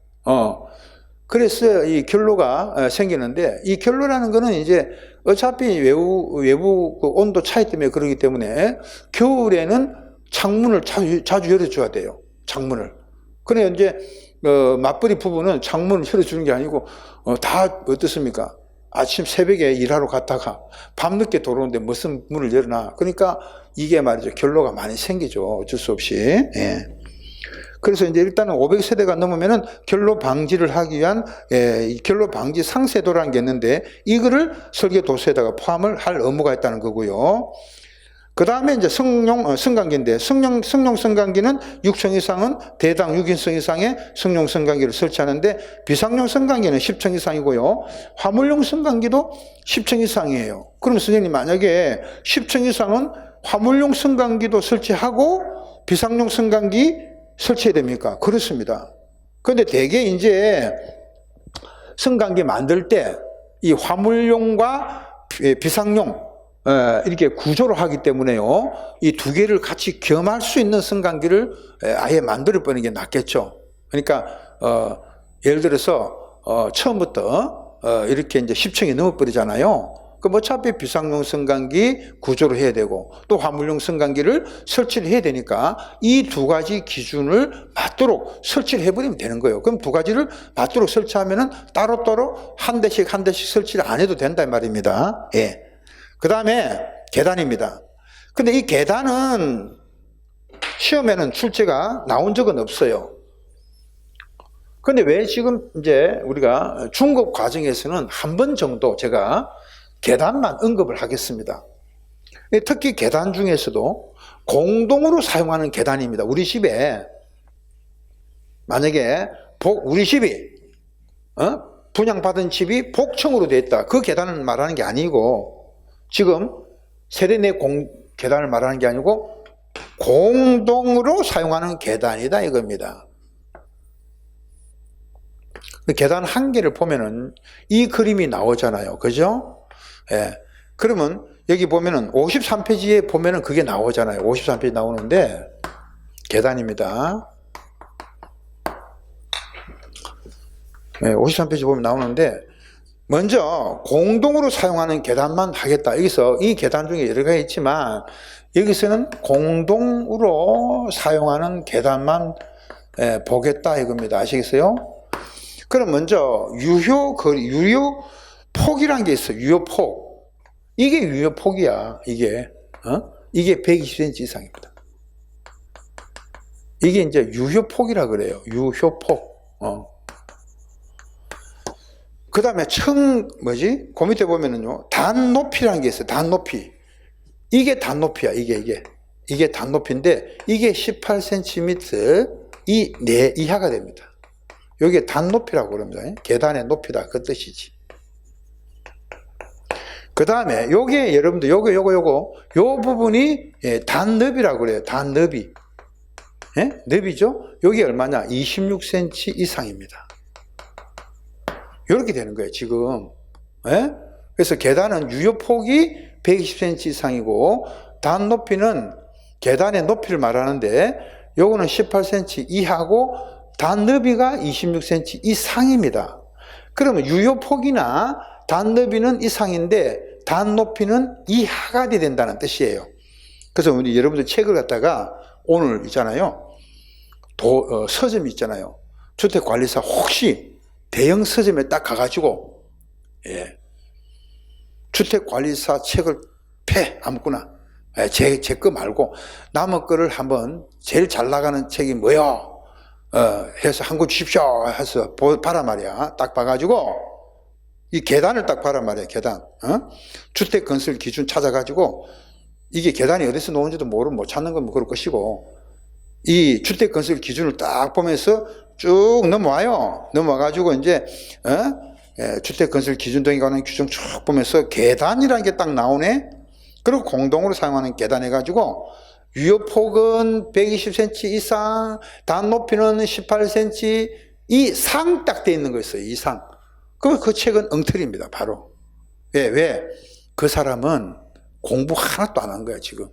그래서 이 결로가 생기는데, 이 결로라는 거는 이제 어차피 외부 그 온도 차이 때문에 그러기 때문에 겨울에는 창문을 자주 열어줘야 돼요. 창문을. 그래 이제 맞벌이 부부는 창문을 열어주는 게 아니고 다 어떻습니까? 아침 새벽에 일하러 갔다가 밤늦게 돌아오는데 무슨 문을 열어놔. 그러니까 이게 말이죠, 결로가 많이 생기죠. 어쩔 수 없이. 예. 그래서 이제 일단은 500세대가 넘으면은 결로 방지를 하기 위한 결로 방지 상세도라는 게 있는데, 이거를 설계 도서에다가 포함을 할 의무가 있다는 거고요. 그 다음에 이제 승강기인데, 승용 승강기는 6층 이상은 대당 6인승 이상의 승용 승강기를 설치하는데, 비상용 승강기는 10층 이상이고요. 화물용 승강기도 10층 이상이에요. 그럼 선생님, 만약에 10층 이상은 화물용 승강기도 설치하고 비상용 승강기 설치해야 됩니까? 그렇습니다. 그런데 대개 이제 승강기 만들 때 이 화물용과 비상용 이렇게 구조를 하기 때문에요, 이 두 개를 같이 겸할 수 있는 승강기를 아예 만들어 버리는 게 낫겠죠. 그러니까 예를 들어서 처음부터 이렇게 이제 10층이 넘어버리잖아요. 그럼 어차피 비상용 승강기 구조를 해야 되고 또 화물용 승강기를 설치를 해야 되니까 이 두 가지 기준을 맞도록 설치를 해버리면 되는 거예요. 그럼 두 가지를 맞도록 설치하면은 따로따로 한 대씩 설치를 안 해도 된단 말입니다. 예. 그 다음에 계단입니다. 근데 이 계단은 시험에는 출제가 나온 적은 없어요. 근데 왜 지금 이제 우리가 중급 과정에서는 한 번 정도 제가 계단만 언급을 하겠습니다. 특히 계단 중에서도 공동으로 사용하는 계단입니다. 우리 집에 만약에 우리 집이 분양받은 집이 복층으로 되어 있다, 그 계단을 말하는 게 아니고, 지금 세대 내 계단을 말하는 게 아니고 공동으로 사용하는 계단이다 이겁니다. 계단 한 개를 보면은 이 그림이 나오잖아요. 그죠? 예. 그러면 여기 보면은 53페이지에 보면은 그게 나오잖아요. 53페이지 나오는데 계단입니다. 예, 53페이지 보면 나오는데, 먼저 공동으로 사용하는 계단만 하겠다. 여기서 이 계단 중에 여러 가지 있지만 여기서는 공동으로 사용하는 계단만 보겠다 이겁니다. 아시겠어요? 그럼 먼저 유효폭이라는 게 있어요. 유효폭. 이게 유효폭이야. 이게 120cm 이상입니다. 이게 이제 유효폭이라 그래요. 유효폭. 그 다음에 그 밑에 보면은요, 단높이라는 게 있어요. 단높이. 이게 단높이야. 이게 단높이인데, 이게 18cm 이하가 됩니다. 이게 단높이라고 그럽니다. 계단의 높이다. 그 뜻이지. 그 다음에 요게 여러분들 요 부분이 단너비라고 그래요. 단너비. 예? 너비죠? 요게 얼마냐? 26cm 이상입니다. 이렇게 되는 거예요, 지금. 예? 그래서 계단은 유효폭이 120cm 이상이고, 단 높이는 계단의 높이를 말하는데, 요거는 18cm 이하고, 단 너비가 26cm 이상입니다. 그러면 유효폭이나 단 너비는 이상인데, 단 높이는 이하가 돼야 된다는 뜻이에요. 그래서 우리 여러분들 책을 갖다가 오늘 있잖아요. 서점이 있잖아요. 주택관리사 혹시 대형 서점에 딱 가가지고, 주택관리사 책을 아무거나, 제 거 말고, 남의 거를 한번 제일 잘 나가는 책이 뭐야? 해서 한 권 주십시오. 해서 봐라 말이야. 딱 봐가지고, 이 계단을 딱 봐라 말이야, 계단. 주택 건설 기준 찾아가지고, 이게 계단이 어디서 나오는지도 모르면 못 찾는 건 뭐 그럴 것이고, 이 주택 건설 기준을 딱 보면서 쭉 넘어와요. 넘어와가지고 이제 주택 건설 기준 등에 관한 규정 쭉 보면서 계단이라는 게 딱 나오네. 그리고 공동으로 사용하는 계단 해가지고 유효폭은 120cm 이상, 단 높이는 18cm 이상 딱 돼 있는 거 있어요. 이상. 그럼 그 책은 엉터리입니다. 바로. 왜? 그 사람은 공부 하나도 안 한 거야 지금.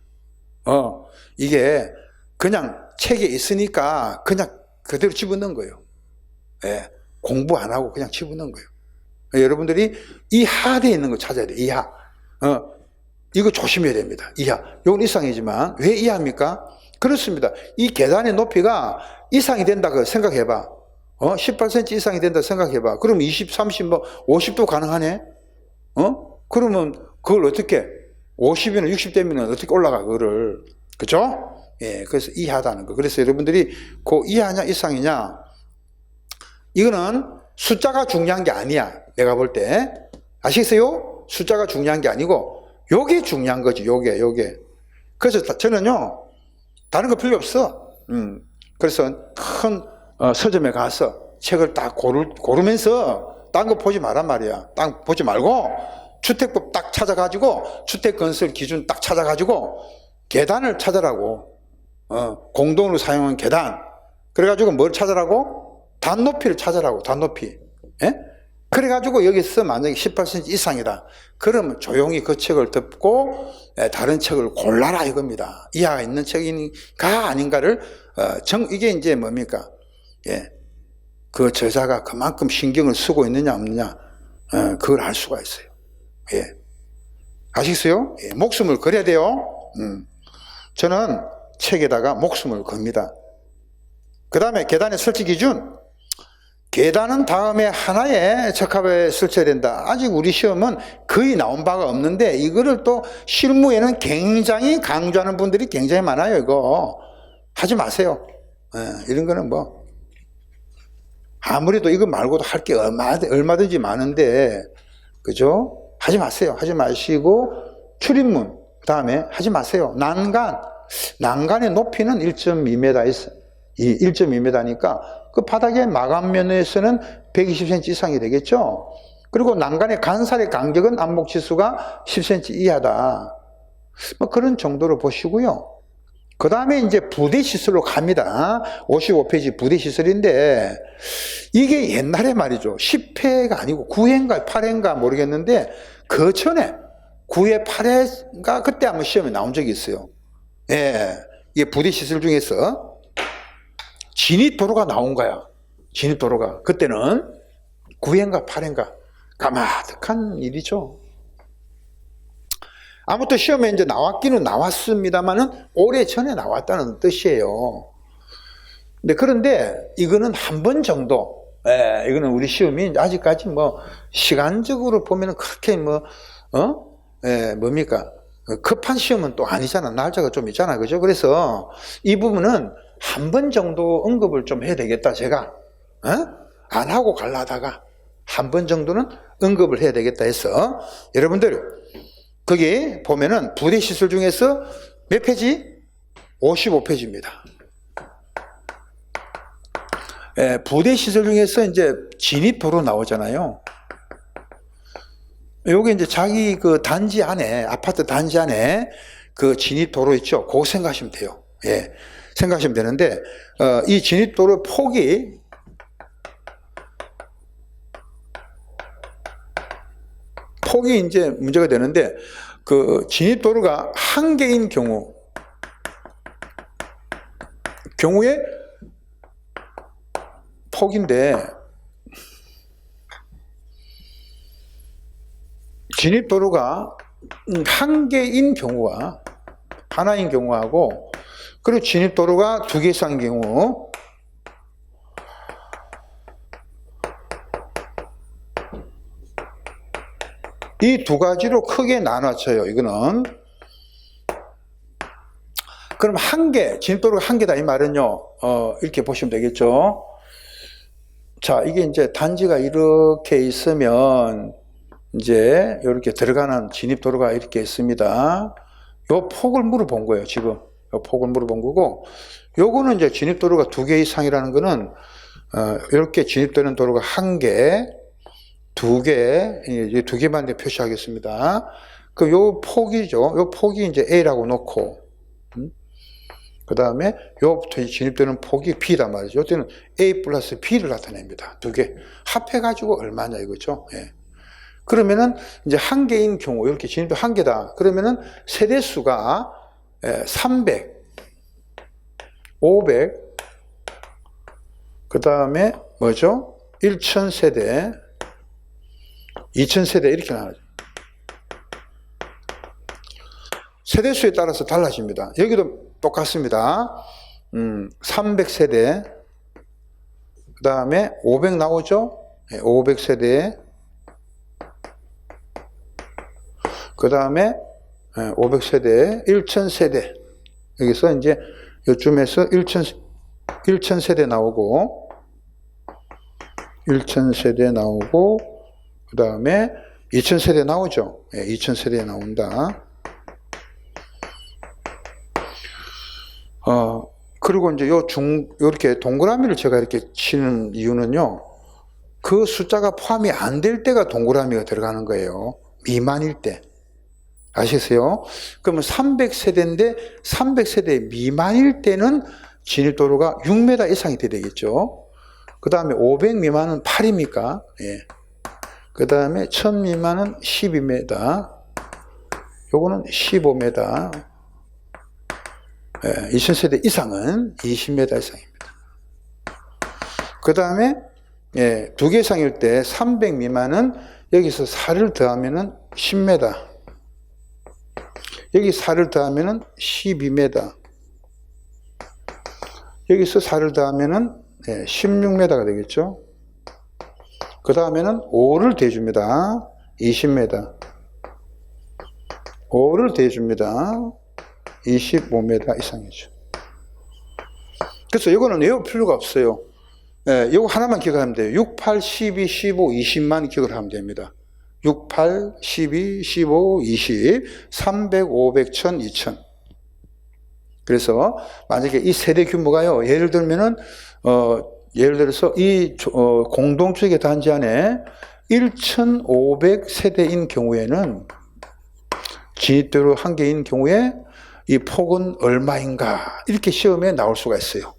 이게 그냥 책에 있으니까 그냥 그대로 집어넣은 거예요. 공부 안 하고 그냥 집어넣은 거예요. 여러분들이 이하되어 있는 거 찾아야 돼요. 이하. 이거 조심해야 됩니다. 이하. 이건 이상이지만 왜 이하입니까? 그렇습니다. 이 계단의 높이가 이상이 된다고 생각해봐. 18cm 이상이 된다 생각해봐. 그럼 20, 30, 50도 가능하네? 그러면 그걸 어떻게 50이나 60 되면 어떻게 올라가 그거를. 그죠? 그래서 이하다는 거. 그래서 여러분들이 그 이하냐 이상이냐 이거는 숫자가 중요한 게 아니야. 내가 볼 때. 아시겠어요? 숫자가 중요한 게 아니고 요게 중요한 거지. 요게. 그래서 저는요 다른 거 필요 없어. 그래서 큰 서점에 가서 책을 딱 고르면서 딴 거 보지 말란 말이야. 딱 보지 말고 주택법 딱 찾아가지고 주택건설 기준 딱 찾아가지고 계단을 찾으라고. 공동으로 사용한 계단. 그래가지고 뭘 찾으라고? 단높이를 찾으라고. 단높이. 그래가지고 여기서 만약에 18cm 이상이다. 그러면 조용히 그 책을 덮고 다른 책을 골라라 이겁니다. 이하가 있는 책인가 아닌가를 이게 이제 뭡니까? 그 저자가 그만큼 신경을 쓰고 있느냐 없느냐 그걸 알 수가 있어요. 아시겠어요? 목숨을 걸어야 돼요. 저는 책에다가 목숨을 겁니다. 그 다음에 계단의 설치 기준. 계단은 다음에 하나에 적합에 설치해야 된다. 아직 우리 시험은 거의 나온 바가 없는데 이거를 또 실무에는 굉장히 강조하는 분들이 굉장히 많아요. 이거 하지 마세요. 이런 거는 뭐 아무래도 이거 말고도 할 게 얼마든지 많은데 그죠? 하지 마세요. 하지 마시고 출입문 그다음에 하지 마세요. 난간의 높이는 1.2m 있어. 1.2m니까 그 바닥의 마감면에서는 120cm 이상이 되겠죠. 그리고 난간의 간살의 간격은 안목지수가 10cm 이하다. 뭐 그런 정도로 보시고요. 그 다음에 이제 부대시설로 갑니다. 55페이지 부대시설인데 이게 옛날에 말이죠. 10회가 아니고 9회인가 8회인가 모르겠는데 그 전에 9회 8회인가 그때 한번 시험에 나온 적이 있어요. 이게 부대시설 중에서 진입도로가 나온 거야. 진입도로가. 그때는 9회인가 8회인가 까마득한 일이죠. 아무튼 시험에 이제 나왔기는 나왔습니다만은 오래전에 나왔다는 뜻이에요. 그런데 이거는 한 번 정도, 이거는 우리 시험이 아직까지 뭐 시간적으로 보면은 그렇게 뭡니까? 급한 시험은 또 아니잖아. 날짜가 좀 있잖아. 그죠? 그래서 이 부분은 한 번 정도 언급을 좀 해야 되겠다. 제가 안 하고 갈라다가 한 번 정도는 언급을 해야 되겠다 해서 여러분들 거기 보면은 부대시설 중에서 몇 페이지? 55페이지입니다. 부대시설 중에서 이제 진입도로 나오잖아요. 요게 이제 자기 그 단지 안에, 아파트 단지 안에 그 진입도로 있죠. 그거 생각하시면 돼요. 생각하시면 되는데, 이 진입도로 폭이 이제 문제가 되는데, 그 진입도로가 한 개인 경우에 폭인데, 진입도로가 한 개인 경우와 하나인 경우하고, 그리고 진입도로가 두 개 이상인 경우, 이 두 가지로 크게 나눠져요. 이거는. 그럼 한 개, 진입도로가 한 개다 이 말은요, 이렇게 보시면 되겠죠. 자, 이게 이제 단지가 이렇게 있으면, 이제 이렇게 들어가는 진입도로가 이렇게 있습니다. 요 폭을 물어본 거예요, 지금. 요 폭을 물어본 거고, 요거는 이제 진입도로가 두 개 이상이라는 거는, 이렇게 진입되는 도로가 한 개, 두 개, 이제 두 개만 표시하겠습니다. 그 요 폭이죠. 요 폭이 이제 A라고 놓고, 그 다음에 요 진입되는 폭이 B단 말이죠. 이때는 A 플러스 B를 나타냅니다. 두 개. 합해가지고 얼마냐 이거죠. 예. 그러면은 이제 한 개인 경우, 이렇게 진입도 한 개다. 그러면은 세대수가 300, 500, 그 다음에 뭐죠? 1000세대, 2000세대 이렇게 나눠져. 세대수에 따라서 달라집니다. 여기도 똑같습니다. 300세대, 그 다음에 500 나오죠? 500세대, 그 다음에 500세대, 1000세대. 여기서 이제 요쯤에서 1000세대 나오고, 1000세대 나오고, 그 다음에 2000세대 나오죠? 2000세대 나온다. 그리고 이제 요렇게 동그라미를 제가 이렇게 치는 이유는요, 그 숫자가 포함이 안 될 때가 동그라미가 들어가는 거예요. 미만일 때. 아시겠어요? 그러면 300세대인데 300세대 미만일 때는 진입도로가 6m 이상이 돼야 되겠죠. 그 다음에 500 미만은 8입니까? 예. 그 다음에 1000 미만은 12m. 요거는 15m. 예, 2000세대 이상은 20m 이상입니다. 그 다음에 예, 두 개 이상일 때 300 미만은 여기서 4를 더하면은 10m. 여기 4를 더하면은 12m. 여기서 4를 더하면은 16m가 되겠죠. 그 다음에는 5를 대줍니다. 20m. 5를 대줍니다. 25m 이상이죠. 그래서 이거는 외울 필요가 없어요. 이거 하나만 기억하면 돼요. 6, 8, 12, 15, 20만 기억을 하면 됩니다. 6, 8, 12, 15, 20, 300, 500, 1000, 2000. 그래서 만약에 이 세대 규모가요, 예를 들면은 예를 들어서 이 공동주택 단지 안에 1500세대인 경우에는 진입도로 한 개인 경우에 이 폭은 얼마인가 이렇게 시험에 나올 수가 있어요.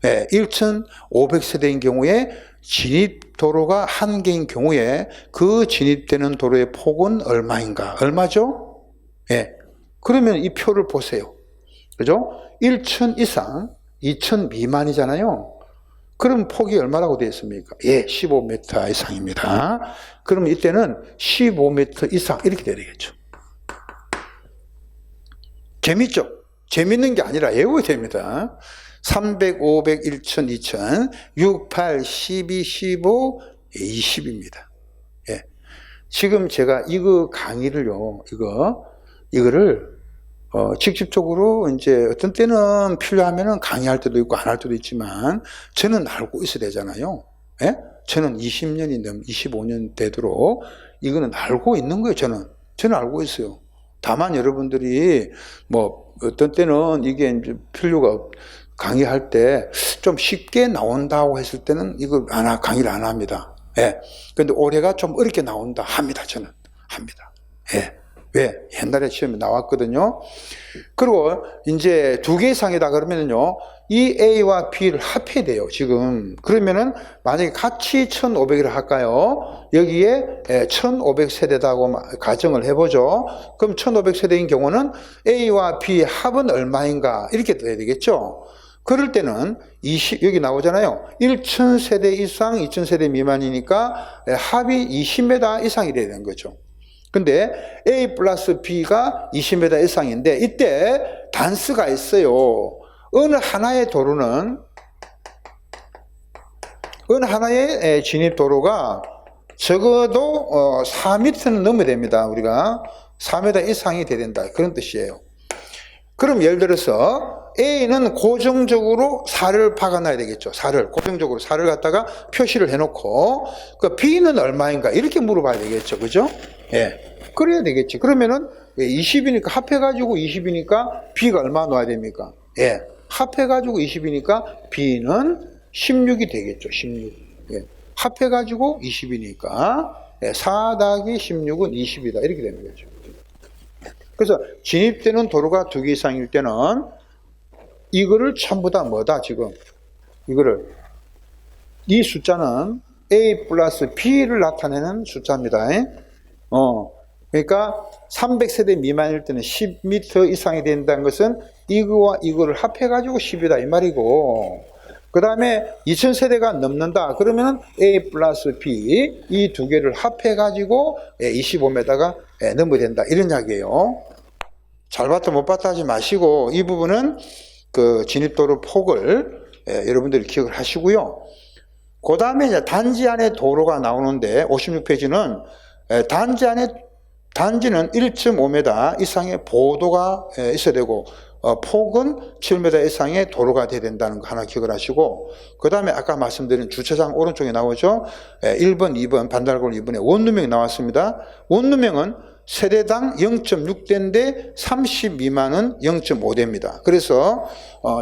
1500세대인 경우에 진입도로가 한 개인 경우에 그 진입되는 도로의 폭은 얼마인가? 얼마죠? 그러면 이 표를 보세요. 그죠? 1000 이상, 2000 미만이잖아요. 그럼 폭이 얼마라고 되어 있습니까? 15m 이상입니다. 그러면 이때는 15m 이상 이렇게 돼야 되겠죠. 재밌죠? 재밌는 게 아니라 외워야 됩니다. 300, 500, 1000, 2000, 6, 8, 12, 15, 20입니다. 예. 지금 제가 이거 강의를요, 이거를, 직접적으로 이제 어떤 때는 필요하면은 강의할 때도 있고 안 할 때도 있지만, 저는 알고 있어야 되잖아요. 예? 저는 20년이 25년 되도록 이거는 알고 있는 거예요, 저는 알고 있어요. 다만 여러분들이 뭐 어떤 때는 이게 이제 필요가 강의할 때 좀 쉽게 나온다고 했을 때는 이거 강의를 안 합니다. 예. 근데 올해가 좀 어렵게 나온다 합니다. 저는 합니다. 예. 왜? 옛날에 시험에 나왔거든요. 그리고 이제 두 개 이상이다 그러면은요, 이 A와 B를 합해야 돼요, 지금. 그러면은 만약에 같이 1500을 할까요? 여기에 1500세대다고 가정을 해보죠. 그럼 1500세대인 경우는 A와 B의 합은 얼마인가? 이렇게 돼야 되겠죠. 그럴 때는 여기 나오잖아요. 1000세대 이상, 2000세대 미만이니까 합이 20m 이상이 돼야 되는 거죠. 근데 A 플러스 B가 20m 이상인데 이때 단수가 있어요. 어느 하나의 진입도로가 적어도 4m는 넘어야 됩니다. 우리가 4m 이상이 돼야 된다. 그런 뜻이에요. 그럼 예를 들어서 A는 고정적으로 4를 박아놔야 되겠죠. 고정적으로 4를 갖다가 표시를 해놓고, 그 B는 얼마인가? 이렇게 물어봐야 되겠죠. 그죠? 예. 그래야 되겠지. 그러면은 20이니까, 합해가지고 20이니까 B가 얼마 넣어야 됩니까? 예. 합해가지고 20이니까 B는 16이 되겠죠. 16. 예. 합해가지고 20이니까 4 더하기 16은 20이다. 이렇게 되는 거죠. 그래서 진입되는 도로가 2개 이상일 때는 이거를 전부 다 뭐다, 지금. 이거를. 이 숫자는 A 플러스 B를 나타내는 숫자입니다. 그러니까 300세대 미만일 때는 10m 이상이 된다는 것은 이거와 이거를 합해가지고 10이다 이 말이고, 그 다음에 2000세대가 넘는다 그러면 A 플러스 B 이 두 개를 합해가지고 25m가 넘어야 된다 이런 이야기예요. 잘 봤다 못 봤다 하지 마시고 이 부분은 그 진입도로 폭을 여러분들이 기억을 하시고요. 그 다음에 이제 단지 안에 도로가 나오는데 56페이지는 단지는 1.5m 이상의 보도가 있어야 되고 폭은 7m 이상의 도로가 돼야 된다는 거 하나 기억을 하시고, 그 다음에 아까 말씀드린 주차장 오른쪽에 나오죠. 1번, 2번, 반달골 2번에 원룸명이 나왔습니다. 원룸명은 세대당 0.6대인데 30 미만은 0.5대입니다. 그래서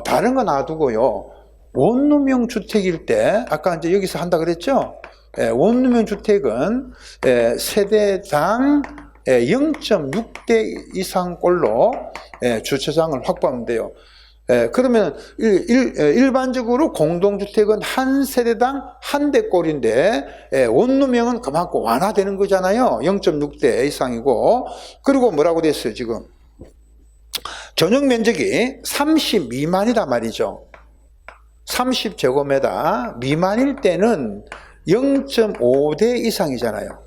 다른 거 놔두고요. 원룸형 주택일 때 아까 이제 여기서 한다 그랬죠. 원룸형 주택은 세대당 0.6대 이상꼴로 주차장을 확보하면 돼요. 그러면 일반적으로 공동주택은 한 세대당 한 대꼴인데 원룸형은 그만큼 완화되는 거잖아요. 0.6대 이상이고, 그리고 뭐라고 됐어요 지금 전용 면적이 30 미만이다 말이죠. 30제곱미터 미만일 때는 0.5대 이상이잖아요.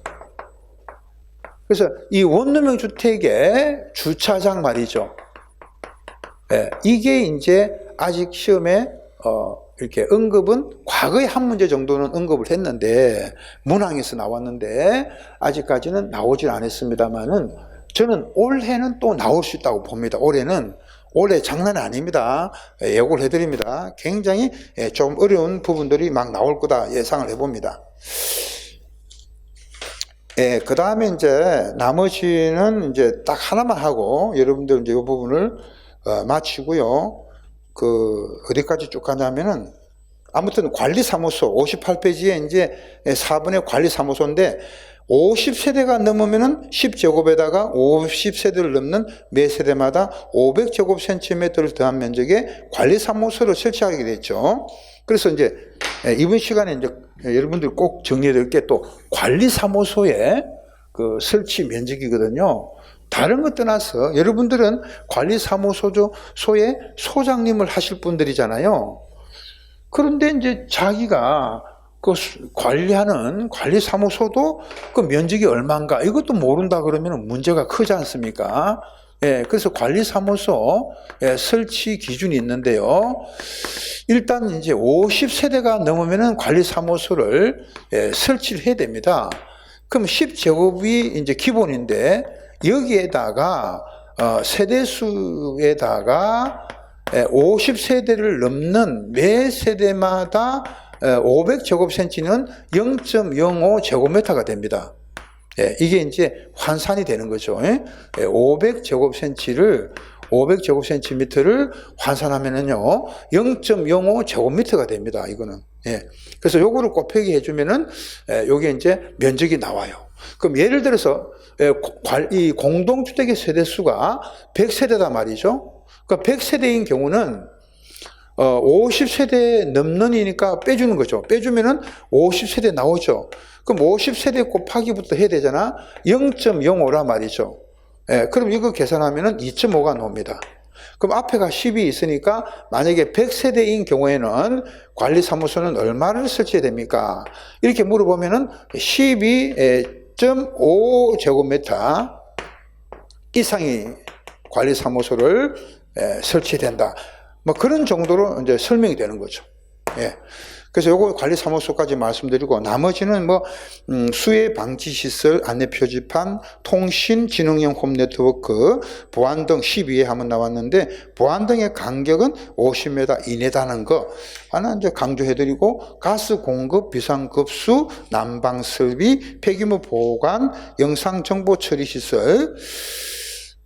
그래서 이 원룸형 주택의 주차장 말이죠. 이게 이제 아직 시험에 이렇게 언급은 과거에 한 문제 정도는 언급을 했는데 문항에서 나왔는데 아직까지는 나오질 않았습니다만은 저는 올해는 또 나올 수 있다고 봅니다. 올해 장난이 아닙니다. 예고를 해드립니다. 굉장히 좀 어려운 부분들이 막 나올 거다 예상을 해봅니다. 그 다음에 이제 나머지는 이제 딱 하나만 하고 여러분들 이제 이 부분을 마치고요. 어디까지 쭉 가냐면은 아무튼 관리사무소 58페이지에 이제 4번의 관리사무소인데 50세대가 넘으면은 10제곱에다가 50세대를 넘는 매 세대마다 500제곱센티미터를 더한 면적의 관리사무소를 설치하게 됐죠. 그래서 이제 이번 시간에 이제 여러분들 꼭 정리해 드릴 게 또 관리사무소의 그 설치 면적이거든요. 다른 것 떠나서 여러분들은 관리사무소의 소장님을 하실 분들이잖아요. 그런데 이제 자기가 그 관리하는 관리사무소도 그 면적이 얼마인가 이것도 모른다 그러면 문제가 크지 않습니까? 그래서 관리사무소 설치 기준이 있는데요. 일단 이제 50세대가 넘으면 관리사무소를 설치를 해야 됩니다. 그럼 10제곱이 이제 기본인데 여기에다가 세대수에다가 50세대를 넘는 매 세대마다 500제곱센치는 0.05제곱미터가 됩니다. 이게 이제 환산이 되는 거죠. 500제곱센치미터를 환산하면은요, 0.05제곱미터가 됩니다. 이거는. 그래서 요거를 곱하기 해주면은, 요게 이제 면적이 나와요. 그럼 예를 들어서, 이 공동주택의 세대수가 100세대다 말이죠. 그러니까 100세대인 경우는 50세대 넘는 이니까 빼주는 거죠. 빼주면은 50세대 나오죠. 그럼 50세대 곱하기부터 해야 되잖아. 0.05라 말이죠. 그럼 이거 계산하면은 2.5가 나옵니다. 그럼 앞에가 10이 있으니까 만약에 100세대인 경우에는 관리사무소는 얼마를 설치해야 됩니까? 이렇게 물어보면은 12.5제곱미터 이상이 관리사무소를 설치해야 된다. 뭐 그런 정도로 이제 설명이 되는 거죠. 그래서 요거 관리사무소까지 말씀드리고 나머지는 뭐 수해 방지 시설, 안내 표지판, 통신 지능형 홈 네트워크, 보안등 12에 한번 나왔는데 보안등의 간격은 50m 이내다는 거 하나 이제 강조해드리고, 가스 공급, 비상급수, 난방 설비, 폐기물 보관, 영상 정보 처리 시설,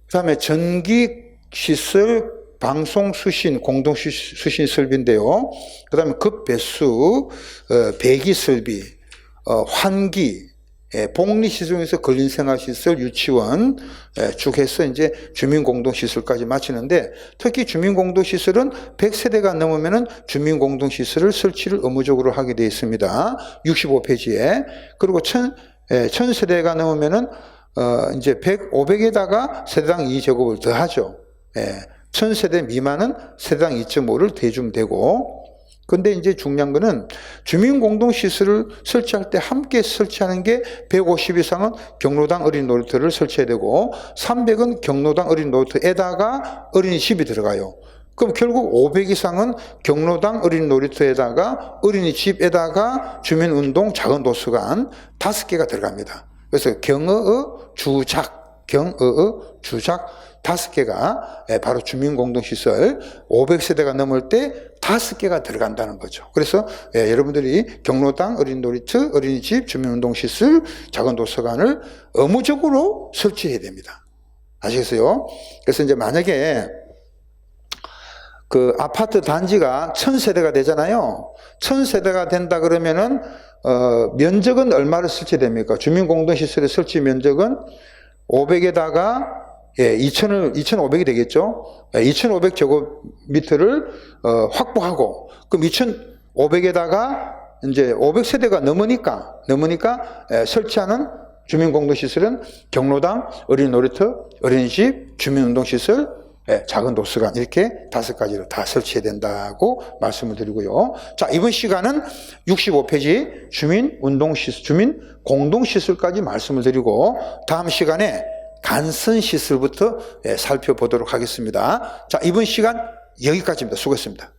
그다음에 전기 시설, 방송 수신, 공동 수신 설비인데요. 그 다음에 급배수, 배기 설비, 환기, 복리시설 중에서 근린생활시설, 유치원 쭉 해서 이제 주민공동시설까지 마치는데, 특히 주민공동시설은 100세대가 넘으면은 주민공동시설을 설치를 의무적으로 하게 되어 있습니다. 65페이지에. 그리고 1000세대가 넘으면은 이제 500에다가 세대당 2제곱을 더하죠. 1000세대 미만은 세대당 2.5를 대주면 되고, 근데 이제 중요한 거는 주민공동시설을 설치할 때 함께 설치하는 게 150 이상은 경로당 어린이 놀이터를 설치해야 되고, 300은 경로당 어린이 놀이터에다가 어린이집이 들어가요. 그럼 결국 500 이상은 경로당 어린이 놀이터에다가 어린이집에다가 주민운동 작은 도서관 5개가 들어갑니다. 그래서 경어의 주작, 경어의 주작 5개가 바로 주민공동시설 500세대가 넘을 때 5개가 들어간다는 거죠. 그래서 여러분들이 경로당, 어린이놀이터, 어린이집, 주민운동시설, 작은 도서관을 의무적으로 설치해야 됩니다. 아시겠어요? 그래서 이제 만약에 그 아파트 단지가 1000세대가 되잖아요. 1000세대가 된다 그러면은 면적은 얼마를 설치됩니까? 주민공동시설의 설치 면적은 500에다가 2500이 되겠죠. 2500제곱미터를 확보하고, 그럼 2500에다가 이제 500세대가 넘으니까 설치하는 주민공동시설은 경로당, 어린이놀이터, 어린이집, 주민운동시설, 작은 도서관 이렇게 5가지를 다 설치해야 된다고 말씀을 드리고요. 자, 이번 시간은 65페이지 주민운동시설, 주민공동시설까지 말씀을 드리고, 다음 시간에 간선시설부터 살펴보도록 하겠습니다. 자, 이번 시간 여기까지입니다. 수고했습니다.